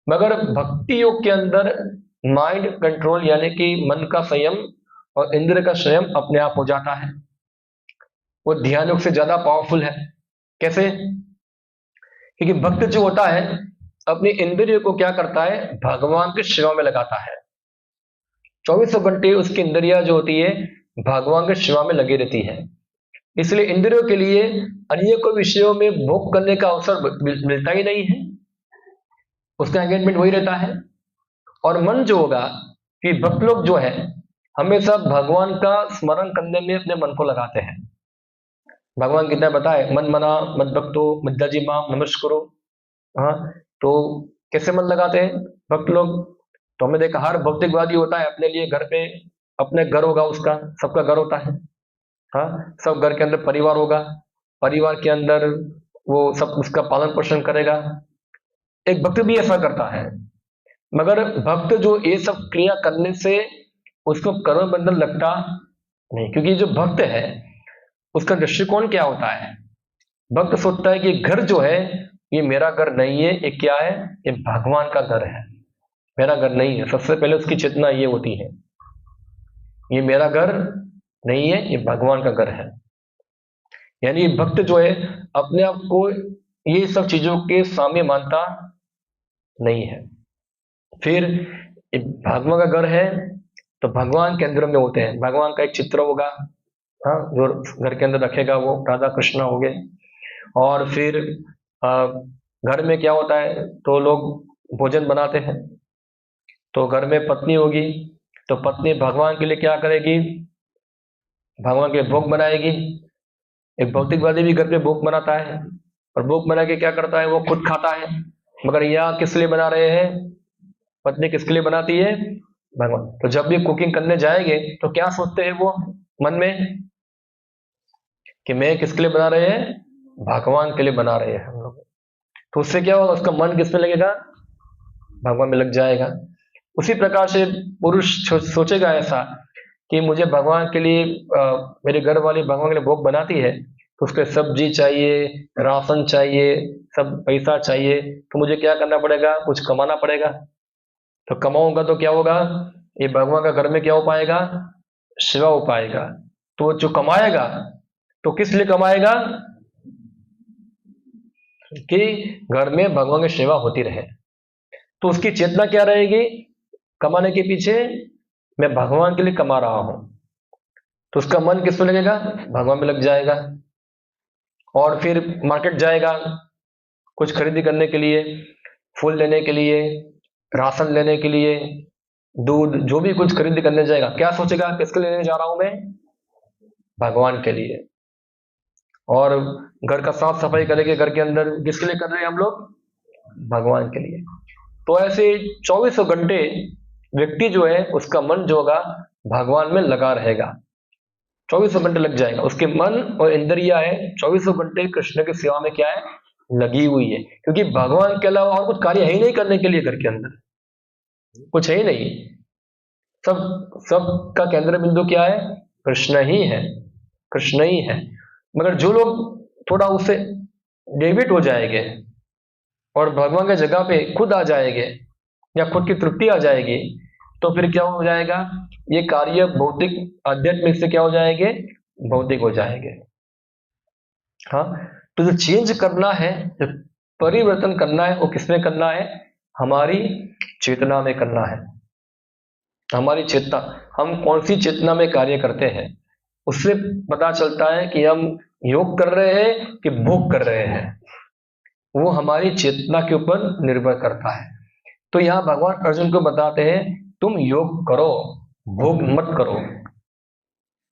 मगर भक्ति योग के अंदर माइंड कंट्रोल यानी कि मन का संयम और इंद्र का संयम अपने आप हो जाता है। वो ध्यान योग से ज्यादा पावरफुल है। कैसे, क्योंकि भक्त जो होता है अपनी इंद्रियों को क्या करता है, भगवान की सेवा में लगाता है। 24 घंटे उसकी इंद्रिया जो होती है भगवान की सेवा में लगी रहती है। इसलिए इंद्रियों के लिए अनेकों विषयों में भोग करने का अवसर मिलता ही नहीं है, उसका एंगेजमेंट वही रहता है। और मन जो होगा कि भक्त लोग जो है हमेशा भगवान का स्मरण करने में अपने मन को लगाते हैं। भगवान गीता बताए, मन मना मद भक्तो मद्दाजी माम नमस्कुरु। हाँ, तो कैसे मन लगाते हैं भक्त लोग, तो हमें देखा हर भौतिकवादी होता है अपने लिए घर पे, अपने घर होगा उसका, सबका घर होता है। हाँ, सब घर के अंदर परिवार होगा, परिवार के अंदर वो सब उसका पालन पोषण करेगा। एक भक्त भी ऐसा करता है। मगर भक्त जो ये सब क्रिया करने से उसको कर्म बंधन लगता नहीं, क्योंकि जो भक्त है उसका दृष्टिकोण क्या होता है, भक्त सोचता है कि घर जो है ये मेरा घर नहीं है, ये क्या है, ये भगवान का घर है, मेरा घर नहीं है। सबसे पहले उसकी चेतना ये होती है, ये मेरा घर नहीं है, ये भगवान का घर है। यानी भक्त जो है अपने आप को ये सब चीजों के सामने मानता नहीं है। फिर ये भगवान का घर है तो भगवान के अंदर में होते हैं, भगवान का एक चित्र होगा, हाँ, जो घर के अंदर रखेगा वो राधा कृष्ण हो गए। और फिर घर में क्या होता है, तो लोग भोजन बनाते हैं, तो घर में पत्नी होगी, तो पत्नी भगवान के लिए क्या करेगी, भगवान के लिए भोग बनाएगी। एक भौतिकवादी भी घर पे भोग बनाता है, और भोग बना के क्या करता है, वो खुद खाता है। मगर यहाँ किस लिए बना रहे हैं, पत्नी किसके लिए बनाती है, भगवान। तो जब भी कुकिंग करने जाएंगे तो क्या सोचते हैं वो मन में, कि मैं किसके लिए बना रहे हैं, भगवान के लिए बना रहे हैं हम लोग। तो उससे क्या होगा, उसका मन किस में लगेगा, भगवान में लग जाएगा। उसी प्रकार से पुरुष सोचेगा ऐसा कि मुझे भगवान के लिए मेरे घर वाली भगवान के लिए भोग बनाती है, तो उसके सब्जी चाहिए, राशन चाहिए, सब पैसा चाहिए, तो मुझे क्या करना पड़ेगा, कुछ कमाना पड़ेगा। तो कमाऊंगा तो क्या होगा, ये भगवान का घर में क्या हो पाएगा, सेवा हो पाएगा। तो जो कमाएगा तो किस लिए कमाएगा, कि घर में भगवान की सेवा होती रहे। तो उसकी चेतना क्या रहेगी, कमाने के पीछे मैं भगवान के लिए कमा रहा हूं, तो उसका मन किस में लगेगा, भगवान में लग जाएगा। और फिर मार्केट जाएगा कुछ खरीदी करने के लिए, फूल लेने के लिए, राशन लेने के लिए, दूध, जो भी कुछ खरीदी करने जाएगा, क्या सोचेगा, किसके लिए लेने जा रहा हूं मैं, भगवान के लिए। और घर का साफ सफाई करेंगे, घर के अंदर किसके लिए कर रहे हैं हम लोग, भगवान के लिए। तो ऐसे 24 घंटे व्यक्ति जो है उसका मन जो होगा भगवान में लगा रहेगा, 24 घंटे लग जाएगा, उसके मन और इंद्रिया है 24 घंटे कृष्ण की सेवा में क्या है, लगी हुई है। क्योंकि भगवान के अलावा और कुछ कार्य है ही नहीं करने के लिए, घर के अंदर कुछ है ही नहीं, सब का केंद्र बिंदु क्या है, कृष्ण ही है, कृष्ण ही है। मगर जो लोग थोड़ा उससे डेविएट हो जाएंगे और भगवान की जगह पे खुद आ जाएंगे, या खुद की तृप्ति आ जाएगी, तो फिर क्या हो जाएगा, ये कार्य भौतिक आध्यात्मिक से क्या हो जाएंगे, भौतिक हो जाएंगे। हाँ, तो जो चेंज करना है, जो परिवर्तन करना है, वो किसमें करना है, हमारी चेतना में करना है। हमारी चेतना, हम कौन सी चेतना में कार्य करते हैं, उससे पता चलता है कि हम योग कर रहे हैं कि भोग कर रहे हैं, वो हमारी चेतना के ऊपर निर्भर करता है। तो यहाँ भगवान अर्जुन को बताते हैं, तुम योग करो, भोग मत करो,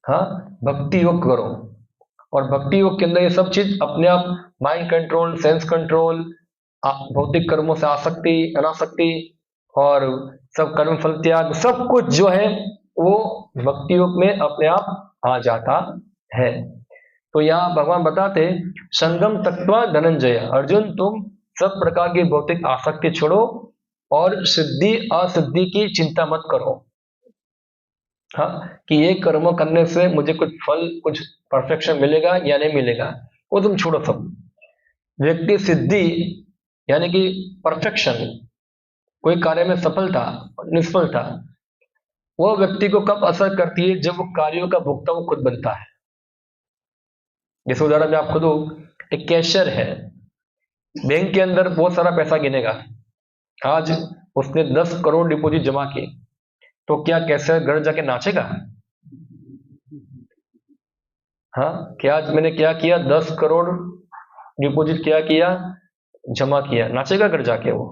हाँ, भक्ति योग करो। और भक्ति योग के अंदर ये सब चीज अपने आप, माइंड कंट्रोल, सेंस कंट्रोल, भौतिक कर्मों से आसक्ति, अनासक्ति, और सब कर्म फल त्याग, सब कुछ जो है वो भक्ति योग में अपने आप आ जाता है। तो यहाँ भगवान बताते, संगम तत्वा धनंजय, अर्जुन तुम सब प्रकार की भौतिक आसक्ति छोड़ो और सिद्धि असिद्धि की चिंता मत करो। हाँ, कि ये कर्म करने से मुझे कुछ फल, कुछ परफेक्शन मिलेगा या नहीं मिलेगा, वो तुम छोड़ो सब। व्यक्ति सिद्धि यानी कि परफेक्शन, कोई कार्य में सफलता निष्फलता, वो व्यक्ति को कब असर करती है, जब वो कार्यों का भोक्ता वो खुद बनता है। जैसे उदाहरण मैं आपको दूं, एक कैशियर है, बैंक के अंदर बहुत सारा पैसा गिनेगा, आज उसने 10 करोड़ डिपॉजिट जमा की, तो क्या कैशियर घर जाके नाचेगा, हाँ, क्या आज मैंने क्या किया, 10 करोड़ डिपॉजिट क्या किया, जमा किया, नाचेगा घर जाके वो।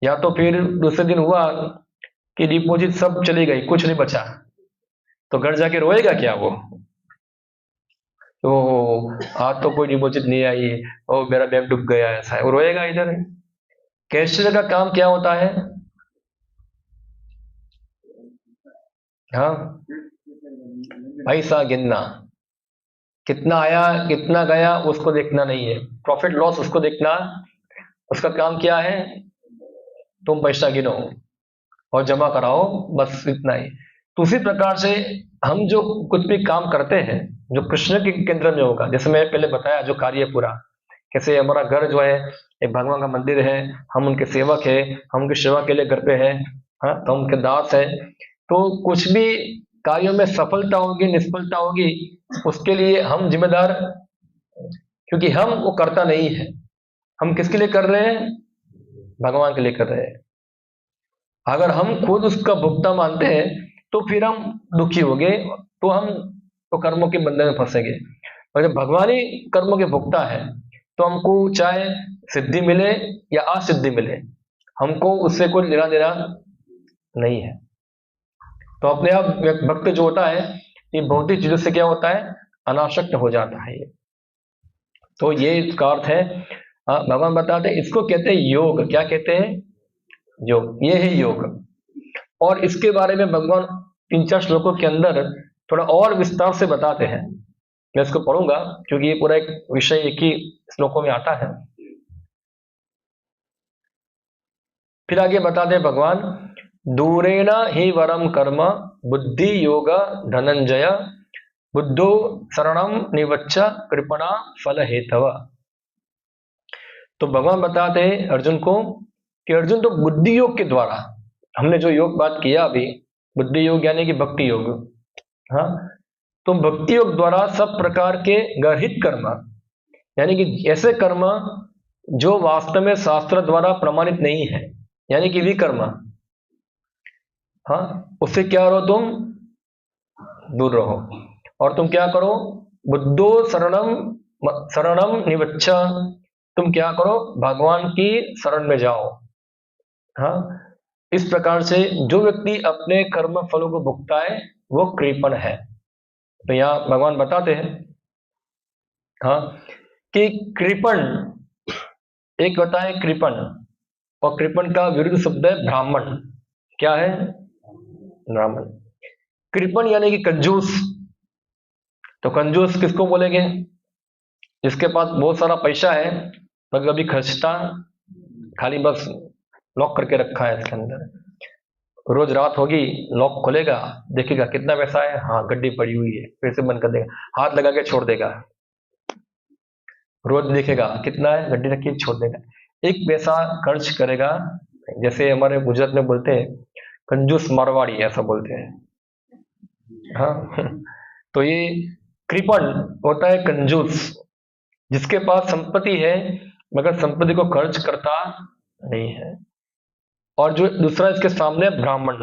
या तो फिर दूसरे दिन हुआ कि डिपॉजिट सब चली गई, कुछ नहीं बचा, तो घर जाके रोएगा क्या वो, तो आज तो कोई डिपॉजिट नहीं आई, ओ मेरा बैंक डूब गया, ऐसा है, वो रोएगा इधर। कैशियर का काम क्या होता है, हाँ, पैसा गिनना, कितना आया कितना गया उसको देखना नहीं है, प्रॉफिट लॉस उसको देखना, उसका काम क्या है, तुम पैसा गिनो और जमा कराओ, बस इतना ही। तो उसी प्रकार से हम जो कुछ भी काम करते हैं, जो कृष्ण के केंद्र में होगा। जैसे मैं पहले बताया जो कार्य पूरा, कैसे हमारा घर जो है एक भगवान का मंदिर है, हम उनके सेवक है, हम उनकी सेवा के लिए घर पे है, हाँ, तो हम उनके दास है। तो कुछ भी कार्यों में सफलता होगी निष्फलता होगी उसके लिए हम जिम्मेदार, क्योंकि हम वो करता नहीं है। हम किसके लिए कर रहे हैं? भगवान के लिए कर रहे हैं। अगर हम खुद उसका भुगता मानते हैं तो फिर हम दुखी होंगे, तो हम तो कर्मों के बंधन में फंसेंगे। और जब भगवान ही कर्मों के भुगता है तो हमको चाहे सिद्धि मिले या असिद्धि मिले, हमको उससे कोई लेना देना नहीं है। तो अपने आप भक्त जो होता है ये भौतिक चीजों से क्या होता है? अनासक्त हो जाता है ये। तो ये इसका अर्थ है। भगवान बताते हैं इसको कहते हैं योग। क्या कहते हैं? योग। ये है योग। और इसके बारे में भगवान 3-4 श्लोकों के अंदर थोड़ा और विस्तार से बताते हैं। मैं इसको पढ़ूंगा क्योंकि ये पूरा एक विषय एक ही श्लोकों में आता है। फिर आगे बताते हैं भगवान, दूरेण ही वरम कर्म बुद्धि योग धनंजय बुद्धो शरणम निवच्च कृपणा फल हेतव। तो भगवान बताते हैं अर्जुन को कि अर्जुन तो बुद्धि योग के द्वारा, हमने जो योग बात किया अभी, बुद्धि योग यानी कि भक्ति योग, हाँ, तो भक्ति योग द्वारा सब प्रकार के गर्हित कर्म, यानी कि ऐसे कर्म जो वास्तव में शास्त्र द्वारा प्रमाणित नहीं है, यानी कि विकर्म, हाँ, उससे क्या रहो तुम? दूर रहो। और तुम क्या करो? बुद्धो शरणम निवच्छ, तुम क्या करो? भगवान की शरण में जाओ। हाँ, इस प्रकार से जो व्यक्ति अपने कर्म फलों को भुगता है वो कृपण है। तो यहाँ भगवान बताते हैं, हाँ, कि कृपण एक होता है कृपण, और कृपण का विरुद्ध शब्द है ब्राह्मण। क्या है? ब्राह्मण। कृपण यानी कि कंजूस। तो कंजूस किसको बोलेंगे? जिसके पास बहुत सारा पैसा है पर कभी खर्चता, खाली बस लॉक करके रखा है इसके अंदर। रोज रात होगी लॉक खोलेगा, देखेगा कितना पैसा है, हाँ गड्डी पड़ी हुई है, फिर से बंद कर देगा, हाथ लगा के छोड़ देगा। रोज देखेगा कितना है, गड्डी रखी छोड़ देगा, एक पैसा खर्च करेगा। जैसे हमारे गुजरात में बोलते हैं कंजूस मारवाड़ी, ऐसा बोलते हैं, हाँ। तो ये कृपण होता है कंजूस, जिसके पास संपत्ति है मगर संपत्ति को खर्च करता नहीं है। और जो दूसरा इसके सामने ब्राह्मण,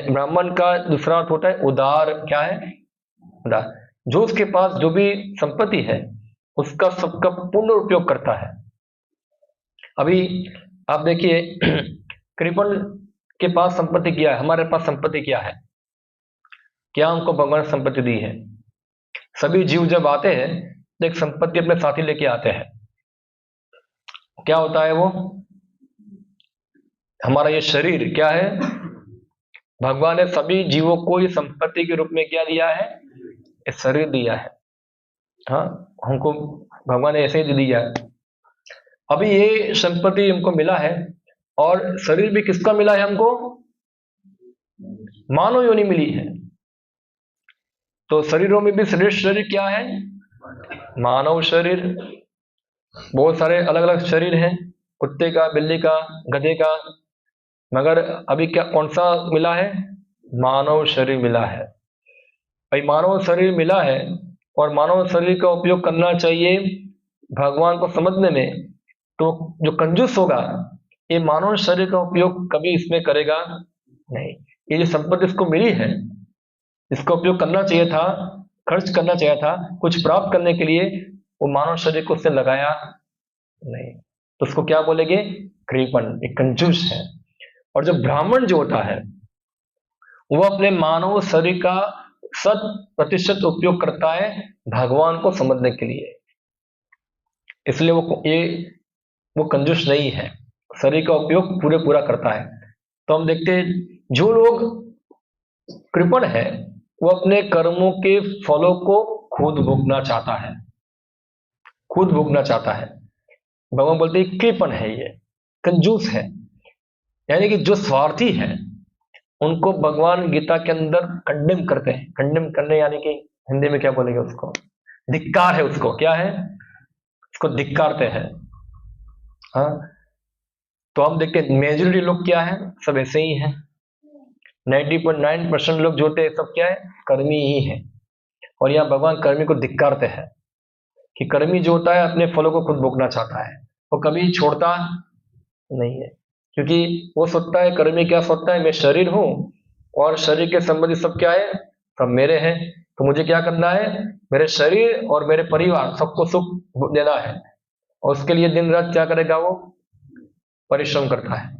ब्राह्मण का दूसरा अर्थ होता है उदार। क्या है? उदार। जो उसके पास जो भी संपत्ति है उसका सबका पूर्ण उपयोग करता है। अभी आप देखिए कृपण के पास संपत्ति क्या है, हमारे पास संपत्ति क्या है? क्या हमको भगवान ने संपत्ति दी है? सभी जीव जब आते हैं तो एक संपत्ति अपने साथी लेके आते हैं। क्या होता है वो? हमारा ये शरीर क्या है? भगवान ने सभी जीवों को ये संपत्ति के रूप में क्या दिया है? ये शरीर दिया है। हाँ, हमको भगवान ने ऐसे ही दिया है। अभी ये संपत्ति हमको मिला है, और शरीर भी किसका मिला है हमको? मानव योनि मिली है। तो शरीरों में भी श्रेष्ठ शरीर क्या है? मानव शरीर। बहुत सारे अलग अलग शरीर हैं, कुत्ते का, बिल्ली का, गधे का, मगर अभी क्या कौन सा मिला है? मानव शरीर मिला है। भाई मानव शरीर मिला है और मानव शरीर का उपयोग करना चाहिए भगवान को समझने में। तो जो कंजूस होगा ये मानव शरीर का उपयोग कभी इसमें करेगा नहीं। ये जो संपत्ति इसको मिली है इसका उपयोग करना चाहिए था, खर्च करना चाहिए था कुछ प्राप्त करने के लिए, वो मानव शरीर को उसने लगाया नहीं। तो उसको क्या बोलेंगे? कृपण, एक कंजूस है। और जो ब्राह्मण जो होता है वो अपने मानव शरीर का 100% उपयोग करता है भगवान को समझने के लिए। इसलिए वो कंजूस नहीं है, शरीर का उपयोग पूरा करता है। तो हम देखते हैं जो लोग कृपण है वो अपने कर्मों के फलों को खुद भोगना चाहता है, खुद भोगना चाहता है। भगवान बोलते हैं कृपण है, ये कंजूस है। यानी कि जो स्वार्थी है उनको भगवान गीता के अंदर कंडेम करते हैं। कंडेम करने यानी कि हिंदी में क्या बोलेंगे उसको, धिक्कार है उसको, क्या है, उसको धिक्कारते हैं। हाँ, तो हम देखते हैं मेजोरिटी लोग क्या है, सब ऐसे ही हैं। 90.9% लोग जो होते हैं सब क्या है, कर्मी ही है। और यहाँ भगवान कर्मी को धिक्कारते हैं कि कर्मी जो होता है अपने फलों को खुद भोगना चाहता है, वो कभी छोड़ता नहीं है। क्योंकि वो सोचता है, कर्मी क्या सोचता है, मैं शरीर हूं और शरीर के संबंधी सब क्या है, सब मेरे हैं। तो मुझे क्या करना है, मेरे शरीर और मेरे परिवार सबको सुख देना है, और उसके लिए दिन रात क्या करेगा, वो परिश्रम करता है।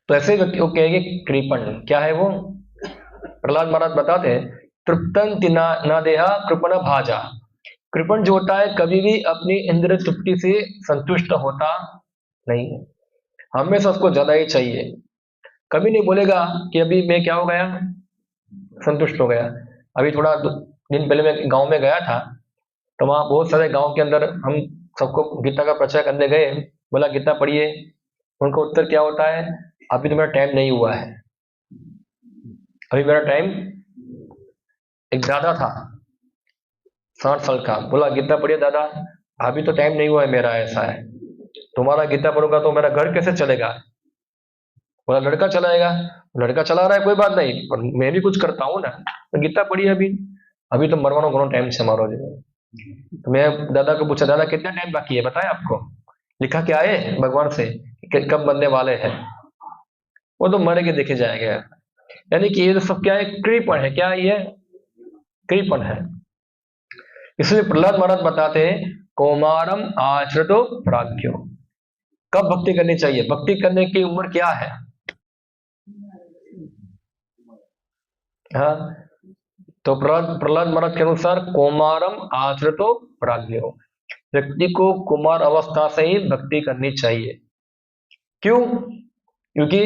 तो ऐसे व्यक्ति को कहेंगे कृपण। क्या है वो, प्रहलाद महाराज बताते हैं, तृप्तन ना देहा कृपण भाजा। कृपण जो होता है कभी भी अपनी इंद्रिय तृप्ति से संतुष्ट होता नहीं है, हमेशा उसको ज्यादा ही चाहिए। कभी नहीं बोलेगा कि अभी मैं क्या हो गया, संतुष्ट हो गया। अभी थोड़ा दिन पहले मैं गांव में गया था, तो वहां बहुत सारे गांव के अंदर हम सबको गीता का प्रचार करने गए। बोला गीता पढ़िए, उनका उत्तर क्या होता है, अभी तो मेरा टाइम नहीं हुआ है। अभी मेरा टाइम, एक दादा था 60 साल का, बोला गीता पढ़िए दादा, अभी तो टाइम नहीं हुआ है मेरा, ऐसा है। तुम्हारा गीता पढ़ूंगा तो मेरा घर कैसे चलेगा। बोला लड़का चलाएगा, लड़का चला रहा है कोई बात नहीं, पर मैं भी कुछ करता हूँ ना, तो गीता पढ़िए अभी, अभी तो मरवानो घणो टाइम से मारो जी। तो मैं दादा को पूछा, दादा कितना टाइम बाकी है बताए आपको, लिखा क्या है भगवान से कब बनने वाले हैं। वो तो मरे के देखे जाएंगे। यानी कि ये सब क्या है, कृपण है। क्या ये कृपण है। इसलिए प्रहलाद महाराज बताते हैं, कौमारम आश्रितो प्राज्ञो। कब भक्ति करनी चाहिए, भक्ति करने की उम्र क्या है। हाँ, तो प्रहलाद महाराज के अनुसार कौमारम आश्रितो प्राज्ञो, व्यक्ति को कुमार अवस्था से ही भक्ति करनी चाहिए। क्यों, क्योंकि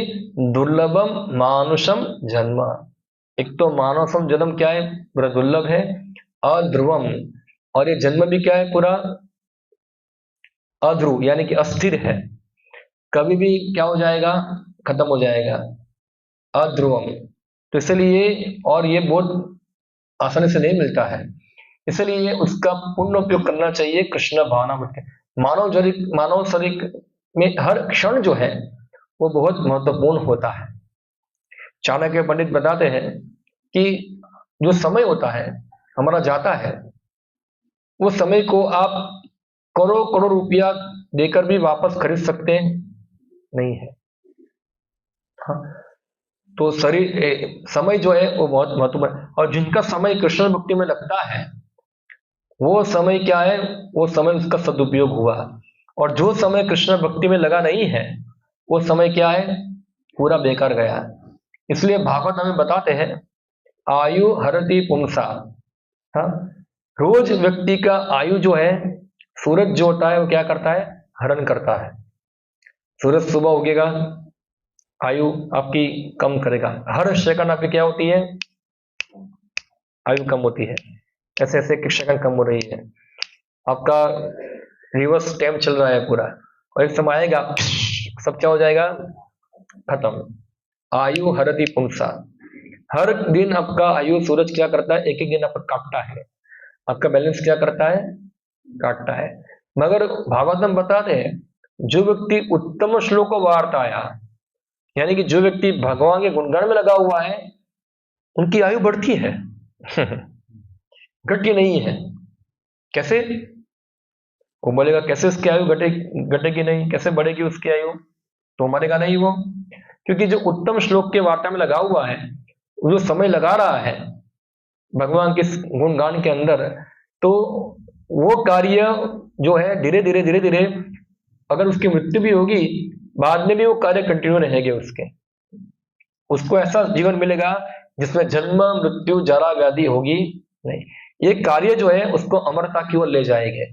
दुर्लभम मानुषम जन्म, एक तो मानव जन्म क्या है, पूरा दुर्लभ है, अध्रुवम, और ये जन्म भी क्या है, पूरा अध्रुव यानी कि अस्थिर है, कभी भी क्या हो जाएगा, खत्म हो जाएगा, अध्रुवम। तो इसलिए, और ये बहुत आसानी से नहीं मिलता है, इसलिए उसका पूर्ण उपयोग करना चाहिए कृष्ण भावना में। मानव शरीर में हर क्षण जो है वो बहुत महत्वपूर्ण होता है। चाणक्य पंडित बताते हैं कि जो समय होता है हमारा जाता है, वो समय को आप करोड़ करोड़ रुपया देकर भी वापस खरीद सकते नहीं है। हाँ, तो समय जो है वो बहुत महत्वपूर्ण है, और जिनका समय कृष्ण भक्ति में लगता है वो समय क्या है, वो समय उसका सदुपयोग हुआ। और जो समय कृष्ण भक्ति में लगा नहीं है वो समय क्या है, पूरा बेकार गया। इसलिए भागवत हमें बताते हैं, आयु हरति पुंसा। हाँ, रोज व्यक्ति का आयु जो है, सूरज जो होता है वो क्या करता है, हरण करता है। सूरज सुबह उगेगा, आयु आपकी कम करेगा, हर सेकंड आपकी क्या होती है, आयु कम होती है। ऐसे ऐसे एक सेकंड कम हो रही है, आपका रिवर्स टाइम चल रहा है पूरा, और एक समय आएगा सब क्या हो जाएगा, खत्म। आयु हरति पुंसा, हर दिन आपका आयु सूरज क्या करता है, एक एक दिन आपका काटता है, आपका बैलेंस क्या करता है, काटता है। मगर भागवतम बताते हैं, जो व्यक्ति उत्तम श्लोक वार्ताया, यानी कि जो व्यक्ति भगवान के गुणगान में लगा हुआ है, उनकी आयु बढ़ती है घटती नहीं है। कैसे, वो बोलेगा कैसे उसकी आयु घटेगी नहीं, कैसे बढ़ेगी उसकी आयु, तो मरेगा नहीं वो। क्योंकि जो उत्तम श्लोक के वार्ता में लगा हुआ है, जो समय लगा रहा है भगवान के गुणगान के अंदर, तो वो कार्य जो है धीरे धीरे अगर उसकी मृत्यु भी होगी, बाद में भी वो कार्य कंटिन्यू रहेंगे उसके, उसको ऐसा जीवन मिलेगा जिसमें जन्म मृत्यु जरा व्याधि होगी नहीं। ये कार्य जो है उसको अमरता की ओर ले जाएंगे,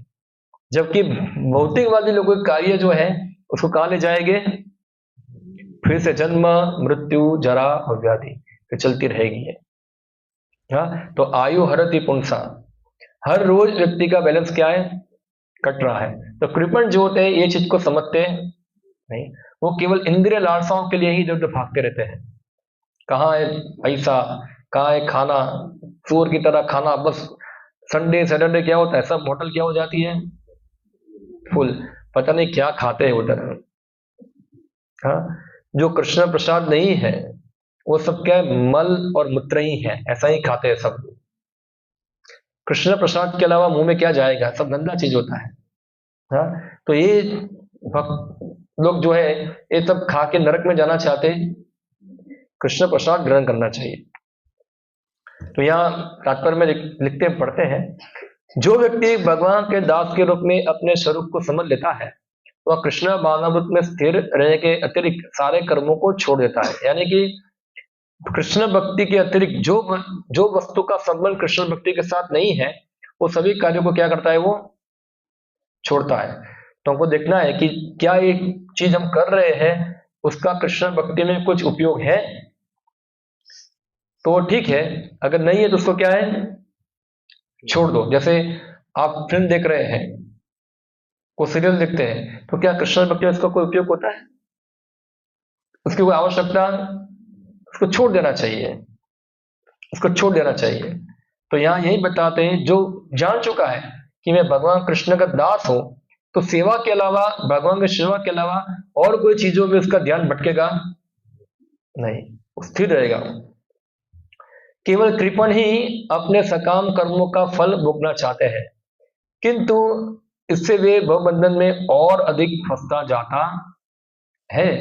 जबकि भौतिकवादी लोगों के कार्य जो है उसको कहां ले जाएंगे, फिर से जन्म मृत्यु जरा और व्याधि तो चलती रहेगी है। हाँ, तो आयु हरति पुंसा, हर रोज व्यक्ति का बैलेंस क्या है, कट रहा है। तो कृपण जो होते हैं ये चीज को समझते नहीं, वो केवल इंद्रिय लालसाओं के लिए ही इधर उधर भागते रहते हैं, कहाँ है पैसा, कहाँ है खाना, चोर की तरह खाना, बस संडे सैटरडे क्या होता है, सब होटल क्या हो जाती है, फुल। पता नहीं क्या खाते हैं उधर। हाँ, जो कृष्ण प्रसाद नहीं है वो सब क्या है, मल और मूत्र ही है, ऐसा ही खाते हैं सब। कृष्ण प्रसाद के अलावा मुंह में क्या जाएगा, सब गंदा चीज होता है। हाँ, तो ये भक्त लोग जो है ये सब खा के नरक में जाना चाहते हैं, कृष्ण प्रसाद ग्रहण करना चाहिए। तो यहाँ तात्पर्य में लिखते पढ़ते हैं, जो व्यक्ति भगवान के दास के रूप में अपने स्वरूप को समझ लेता है वह कृष्ण भावनामृत में स्थिर रहने के अतिरिक्त सारे कर्मों को छोड़ देता है। यानी कि कृष्ण भक्ति के अतिरिक्त जो वस्तु का संबंध कृष्ण भक्ति के साथ नहीं है वो सभी कार्यों को क्या करता है, वो छोड़ता है। तो हमको देखना है कि क्या एक चीज हम कर रहे हैं उसका कृष्ण भक्ति में कुछ उपयोग है तो ठीक है, अगर नहीं है तो उसको क्या है, छोड़ दो। जैसे आप फिल्म देख रहे हैं, को सीरियल देखते हैं, तो क्या कृष्ण भक्ति में इसका कोई उपयोग होता है, उसकी कोई आवश्यकता, उसको छोड़ देना चाहिए, उसको छोड़ देना चाहिए। तो यहाँ यही बताते हैं, जो जान चुका है कि मैं भगवान कृष्ण का दास हूं तो सेवा के अलावा, भगवान की सेवा के अलावा और कोई चीजों में उसका ध्यान भटकेगा नहीं, स्थिर रहेगा। केवल कृपण ही अपने सकाम कर्मों का फल भोगना चाहते हैं, किंतु इससे वे भवबंधन में और अधिक फंसता जाता है।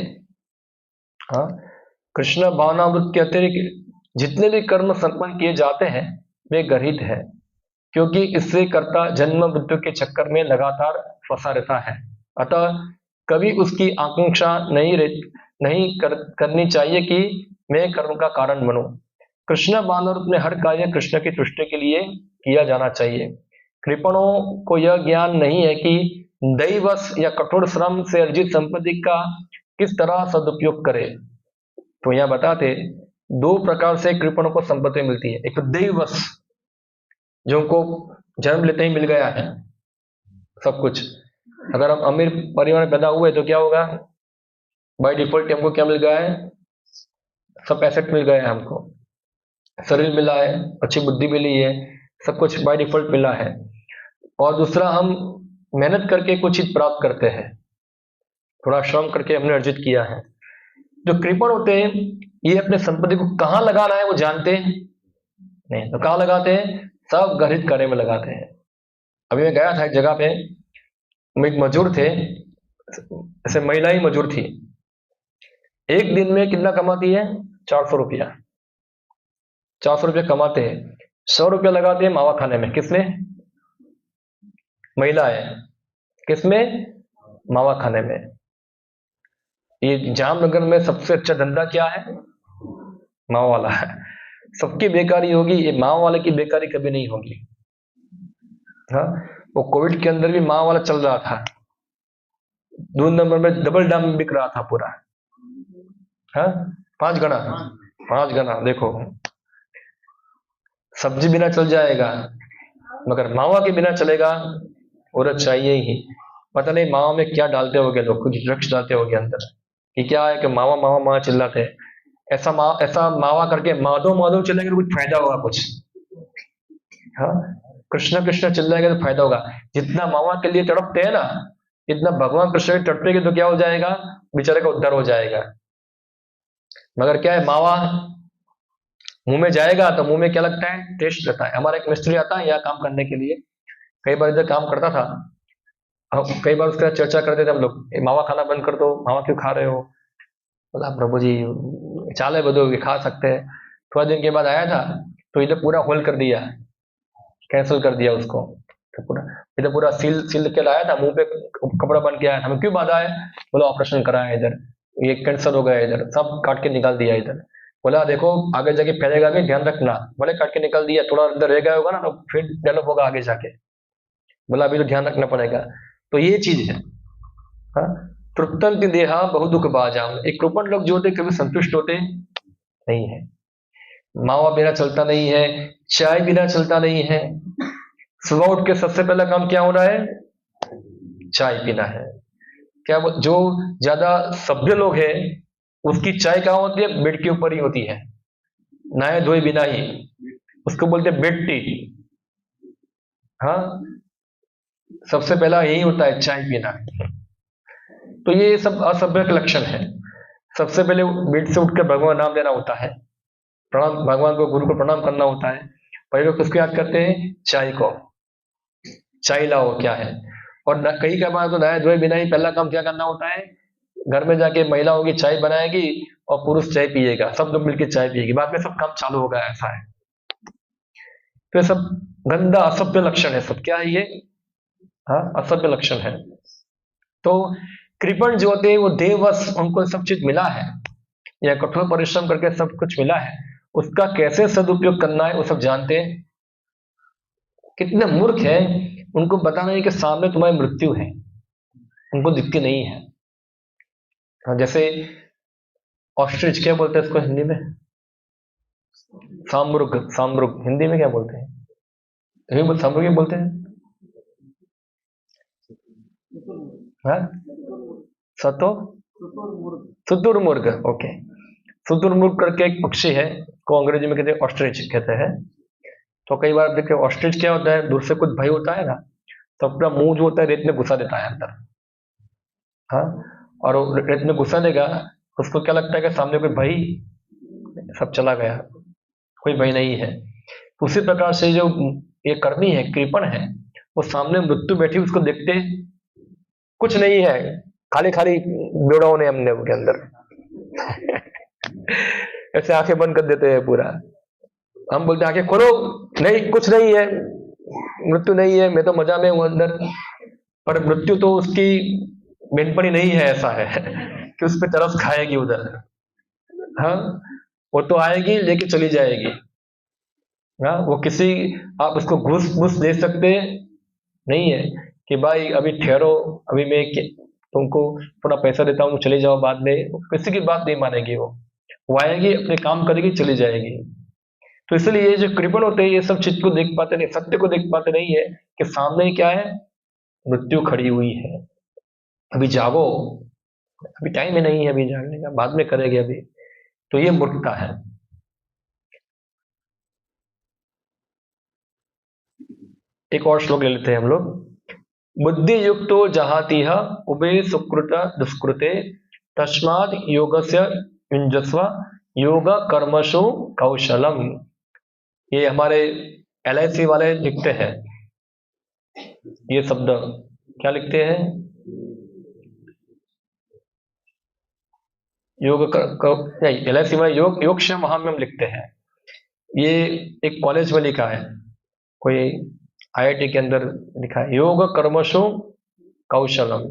हाँ, कृष्ण भावनामृत के अतिरिक्त जितने भी कर्म संपन्न किए जाते हैं वे गर्हित है, क्योंकि इससे कर्ता जन्म मृत्यु के चक्कर में लगातार फंसा रहता है। अतः कभी उसकी आकांक्षा करनी चाहिए कि मैं कर्म का कारण बनूं। कृष्ण भावनामृत में हर कार्य कृष्ण की तुष्टि के लिए किया जाना चाहिए। कृपणों को यह ज्ञान नहीं है कि दैवश या कठोर श्रम से अर्जित संपत्ति का किस तरह सदुपयोग करे। तो यहाँ बताते, दो प्रकार से कृपणों को संपत्ति मिलती है। एक तो दैवश, जो उनको जन्म लेते ही मिल गया है सब कुछ। अगर हम अमीर परिवार में पैदा हुए तो क्या होगा, बाय डिफॉल्ट हमको क्या मिल गया है, सब एसेट मिल गए हैं हमको, शरीर मिला है, अच्छी बुद्धि मिली है, सब कुछ बाय डिफॉल्ट मिला है। और दूसरा, हम मेहनत करके कुछ चीज प्राप्त करते हैं, थोड़ा श्रम करके हमने अर्जित किया है। जो कृपण होते हैं ये अपने संपत्ति को कहाँ लगाना है वो जानते नहीं, तो कहाँ लगाते हैं, सब गर्हित कार्य में लगाते हैं। अभी मैं गया था एक जगह पे, एक मजदूर थे, ऐसे महिला ही मजदूर थी, एक दिन में कितना कमाती है, 400 रुपया, 400 रुपया कमाते हैं, 100 रुपया लगाते हैं मावा खाने में। किसमें, महिला है, किसमें, मावा खाने में। ये जामनगर में सबसे अच्छा धंधा क्या है, मावा वाला है। सबकी बेकारी होगी, ये मावा वाले की बेकारी कभी नहीं होगी। हाँ, वो कोविड के अंदर भी मावा वाला चल रहा था, 2 नंबर में डबल दाम बिक रहा था पूरा। हाँ, 5 गुना देखो, सब्जी बिना चल जाएगा मगर मावा के बिना चलेगा, औरत चाहिए ही। पता नहीं मावा में क्या डालते होंगे लोग, कुछ ड्रग्स डालते होंगे अंदर, कि क्या है कि मावा मावा मावा चिल्लाते हैं। ऐसा मावा करके माधव चिल्लाएंगे तो कुछ फायदा होगा कुछ। हाँ, कृष्ण कृष्ण चिल्लाएंगे तो फायदा होगा। जितना मावा के लिए तड़पते हैं ना, इतना भगवान कृष्ण के तड़पेंगे तो क्या हो जाएगा, बेचारे का उद्धार हो जाएगा। मगर क्या है, मावा मुंह में जाएगा तो मुंह में क्या लगता है, टेस्ट लगता है। हमारा एक मिस्त्री आता है यहाँ काम करने के लिए, कई बार इधर काम करता था, कई बार उसके साथ चर्चा करते थे हम लोग, मावा खाना बंद कर दो, मावा क्यों खा रहे हो। बोला प्रभु जी चाले बदो खा सकते हैं। थोड़ा दिन के बाद आया था तो इधर पूरा होल कर दिया, कैंसिल कर दिया उसको। तो पूरा इधर पूरा सील के लाया था, मुंह पे कपड़ा बन के आया था। हमें क्यों बांधा है, बोला ऑपरेशन कराया इधर, ये कैंसर हो गया इधर, सब काट के निकाल दिया इधर। बोला देखो आगे जाके फैलेगा भी, ध्यान रखना। बोले काट के निकाल दिया, थोड़ा अंदर रह गया होगा ना तो फिर डेवलप होगा आगे जाके। बोला अभी तो ध्यान रखना पड़ेगा। तो ये चीज है। हाँ, तृप्तंति देहा बहु दुख बाजाम। एक कृपण लोग जो होते कभी संतुष्ट होते नहीं है। मावा बिना चलता नहीं है, चाय बिना चलता नहीं है। सुबह उठ के सबसे पहला काम क्या हो रहा है, चाय पीना है। क्या जो ज्यादा सभ्य लोग हैं उसकी चाय कहाँ होती है, बेड के ऊपर ही होती है। नहाए धोए बिना ही, उसको बोलते हैं बेट्टी। हाँ, सबसे पहला यही होता है, चाय पीना। तो ये सब असभ्य के लक्षण है। सबसे पहले बेड से उठकर भगवान नाम लेना होता है, प्रणाम, भगवान को, गुरु को प्रणाम करना होता है। पहले लोग किसको याद करते हैं? चाय को, चाय लाओ क्या है। और कई कई बार तो नहाए धोए बिना ही पहला काम क्या करना होता है? घर में जाके महिला होगी, चाय बनाएगी और पुरुष चाय पिएगा, सब लोग मिलकर चाय पिएगी, बाद में सब काम चालू होगा, ऐसा है। तो ये सब गंदा असभ्य लक्षण है सब। क्या है ये? हाँ, असभ्य लक्षण है। तो कृपण जो होते हैं वो देववश, उनको सब चीज मिला है या कठोर परिश्रम करके सब कुछ मिला है, उसका कैसे सदुपयोग करना है वो सब जानते हैं। कितने मूर्ख है, उनको पता नहीं कि सामने तुम्हारी मृत्यु है, उनको दिखती नहीं है। हाँ, जैसे ऑस्ट्रिच, क्या बोलते हैं इसको हिंदी में? सामरुग, सामरुग हिंदी में क्या बोलते हैं? सामरुग ही बोलते हैं। हाँ? सतो शुतुरमुर्ग, ओके। शुतुरमुर्ग करके एक पक्षी है, को अंग्रेजी में कहते हैं ऑस्ट्रिच कहते हैं। तो कई बार देखिए ऑस्ट्रिच क्या होता है, दूर से कुछ भय होता है ना, तो अपना मुंह जो होता है रेत में घुसा देता है अंदर। हाँ, और वो रेत में घुसा देगा, उसको क्या लगता है कि सामने कोई भय, सब चला गया, कोई भय नहीं है। उसी प्रकार से जो ये कर्मी है, कृपण है, वो सामने मृत्यु बैठी उसको देखते कुछ नहीं है, खाली खाली बेड़ाओं ने हमने उनके अंदर ऐसे आंखें बंद कर देते हैं पूरा। हम बोलते हैं आंखें खोलो, नहीं कुछ नहीं है, मृत्यु नहीं है, मैं तो मजा में हूं अंदर। पर मृत्यु तो उसकी बेनपनी नहीं है, ऐसा है कि उस पर तरस खाएगी उधर। हाँ, वो तो आएगी लेके चली जाएगी। हाँ, वो किसी, आप उसको घूस घूस दे सकते नहीं है कि भाई अभी ठहरो, अभी मैं तुमको थोड़ा पैसा देता हूँ, चले जाओ बाद में, किसी की बात नहीं मानेगी वो आएगी, अपने काम करेगी, चली जाएगी। तो इसलिए ये जो कृपण होते हैं ये सब चीज को देख पाते नहीं, सत्य को देख पाते नहीं है कि सामने क्या है, मृत्यु खड़ी हुई है। अभी जागो, अभी टाइम ही नहीं है अभी जागने का, बाद में करेंगे अभी। तो ये मूर्खता है। एक और श्लोक ले लेते हैं हम लोग। बुद्धि युक्तो जहातीह उभे सुकृत दुष्कृते तस्माद योगस्य युञ्जस्व योग कर्मसु कौशलम। ये हमारे LIC वाले लिखते हैं ये शब्द। क्या लिखते हैं? योग नहीं, LIC में योग योगक्षेम महाम्यम लिखते हैं। ये एक कॉलेज में लिखा है, कोई IIT के अंदर लिखा है, योग कर्मसु कौशलम।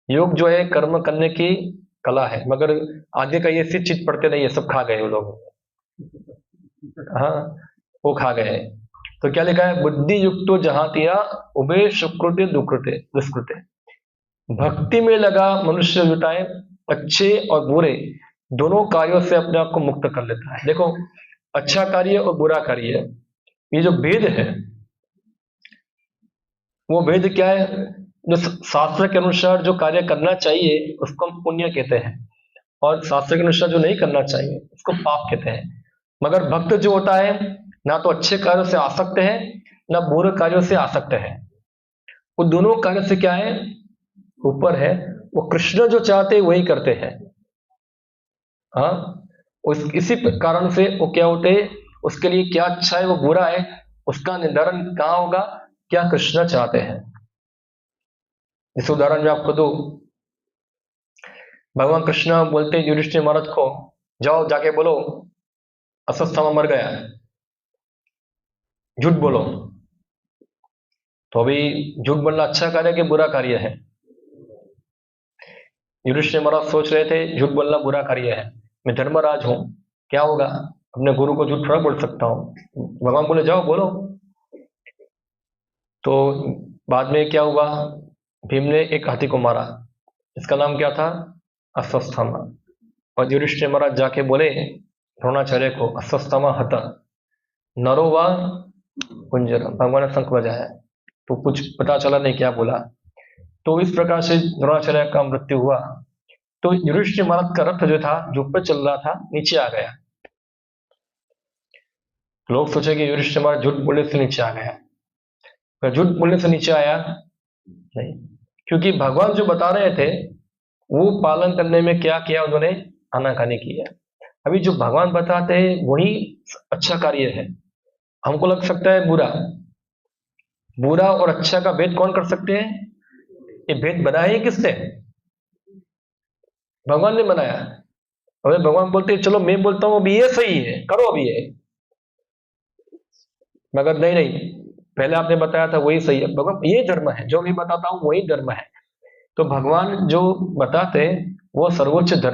योग जो है कर्म करने की कला है, मगर आगे का ये सी चीज पढ़ते नहीं है, सब खा गए वो लोग। हाँ, वो खा गए। तो क्या लिखा है? बुद्धि युक्तो जहातिया उभे सुकृते दुकृते दुष्कृते। भक्ति में लगा मनुष्य जुटाए अच्छे और बुरे दोनों कार्यों से अपने आप को मुक्त कर लेता है। देखो, अच्छा कार्य और बुरा कार्य, ये जो भेद है, वो भेद क्या है? जो शास्त्र के अनुसार जो कार्य करना चाहिए उसको हम पुण्य कहते हैं, और शास्त्र के अनुसार जो नहीं करना चाहिए उसको पाप कहते हैं। मगर भक्त जो होता है, ना तो अच्छे कार्यों से आसक्त है, ना बुरे कार्यों से आसक्त है, वो दोनों कार्य से क्या है, ऊपर है। वो कृष्ण जो चाहते हैं वही करते हैं। हाँ, इसी कारण से वो क्या होते हैं, उसके लिए क्या अच्छा है वो बुरा है, उसका निर्धारण कहाँ होगा, क्या कृष्ण चाहते हैं। इस उदाहरण में आपको दो, भगवान कृष्ण बोलते हैं युधिष्ठिर महाराज को, जाओ जाके बोलो अश्वत्थामा मर गया, झूठ बोलो। तो अभी झूठ बोलना अच्छा कार्य कि बुरा कार्य है? युधिष्ठिर महाराज सोच रहे थे झूठ बोलना बुरा कार्य है, मैं धर्मराज हूं, क्या होगा, अपने गुरु को झूठ थोड़ा बोल सकता हूं। भगवान बोले जाओ बोलो। तो बाद में क्या हुआ, भीम ने एक हाथी को मारा, इसका नाम क्या था, अश्वत्थामा। और युधिष्ठिर महाराज जाके बोले द्रोणाचार्य को, अश्वत्थामा हता नरो वा कुंजर। भगवान ने शंख बजाया तो कुछ पता चला नहीं क्या बोला। तो इस प्रकार से द्रोणाचार्य का मृत्यु हुआ। तो युधिष्ठिर महाराज का रथ जो था, जो ऊपर चल रहा था, नीचे आ गया। लोग सोचे कि युधिष्ठिर हमारा झूठ बोलने से नीचे आ गया, पर झूठ बोलने से नीचे आया नहीं, क्योंकि भगवान जो बता रहे थे वो पालन करने में क्या किया उन्होंने, आनाकानी किया। अभी जो भगवान बताते हैं वही अच्छा कार्य है। हमको लग सकता है बुरा, बुरा और अच्छा का भेद कौन कर सकते हैं? ये भेद बनाया ही किसने? भगवान ने बनाया। अबे भगवान बोलते हैं चलो मैं बोलता हूं अभी ये सही है, करो अभी ये, मगर नहीं नहीं, पहले आपने बताया था वही सही है। भगवान ये धर्म है, जो मैं बताता हूं वही धर्म है। तो भगवान जो बताते वो सर्वोच्च धर्म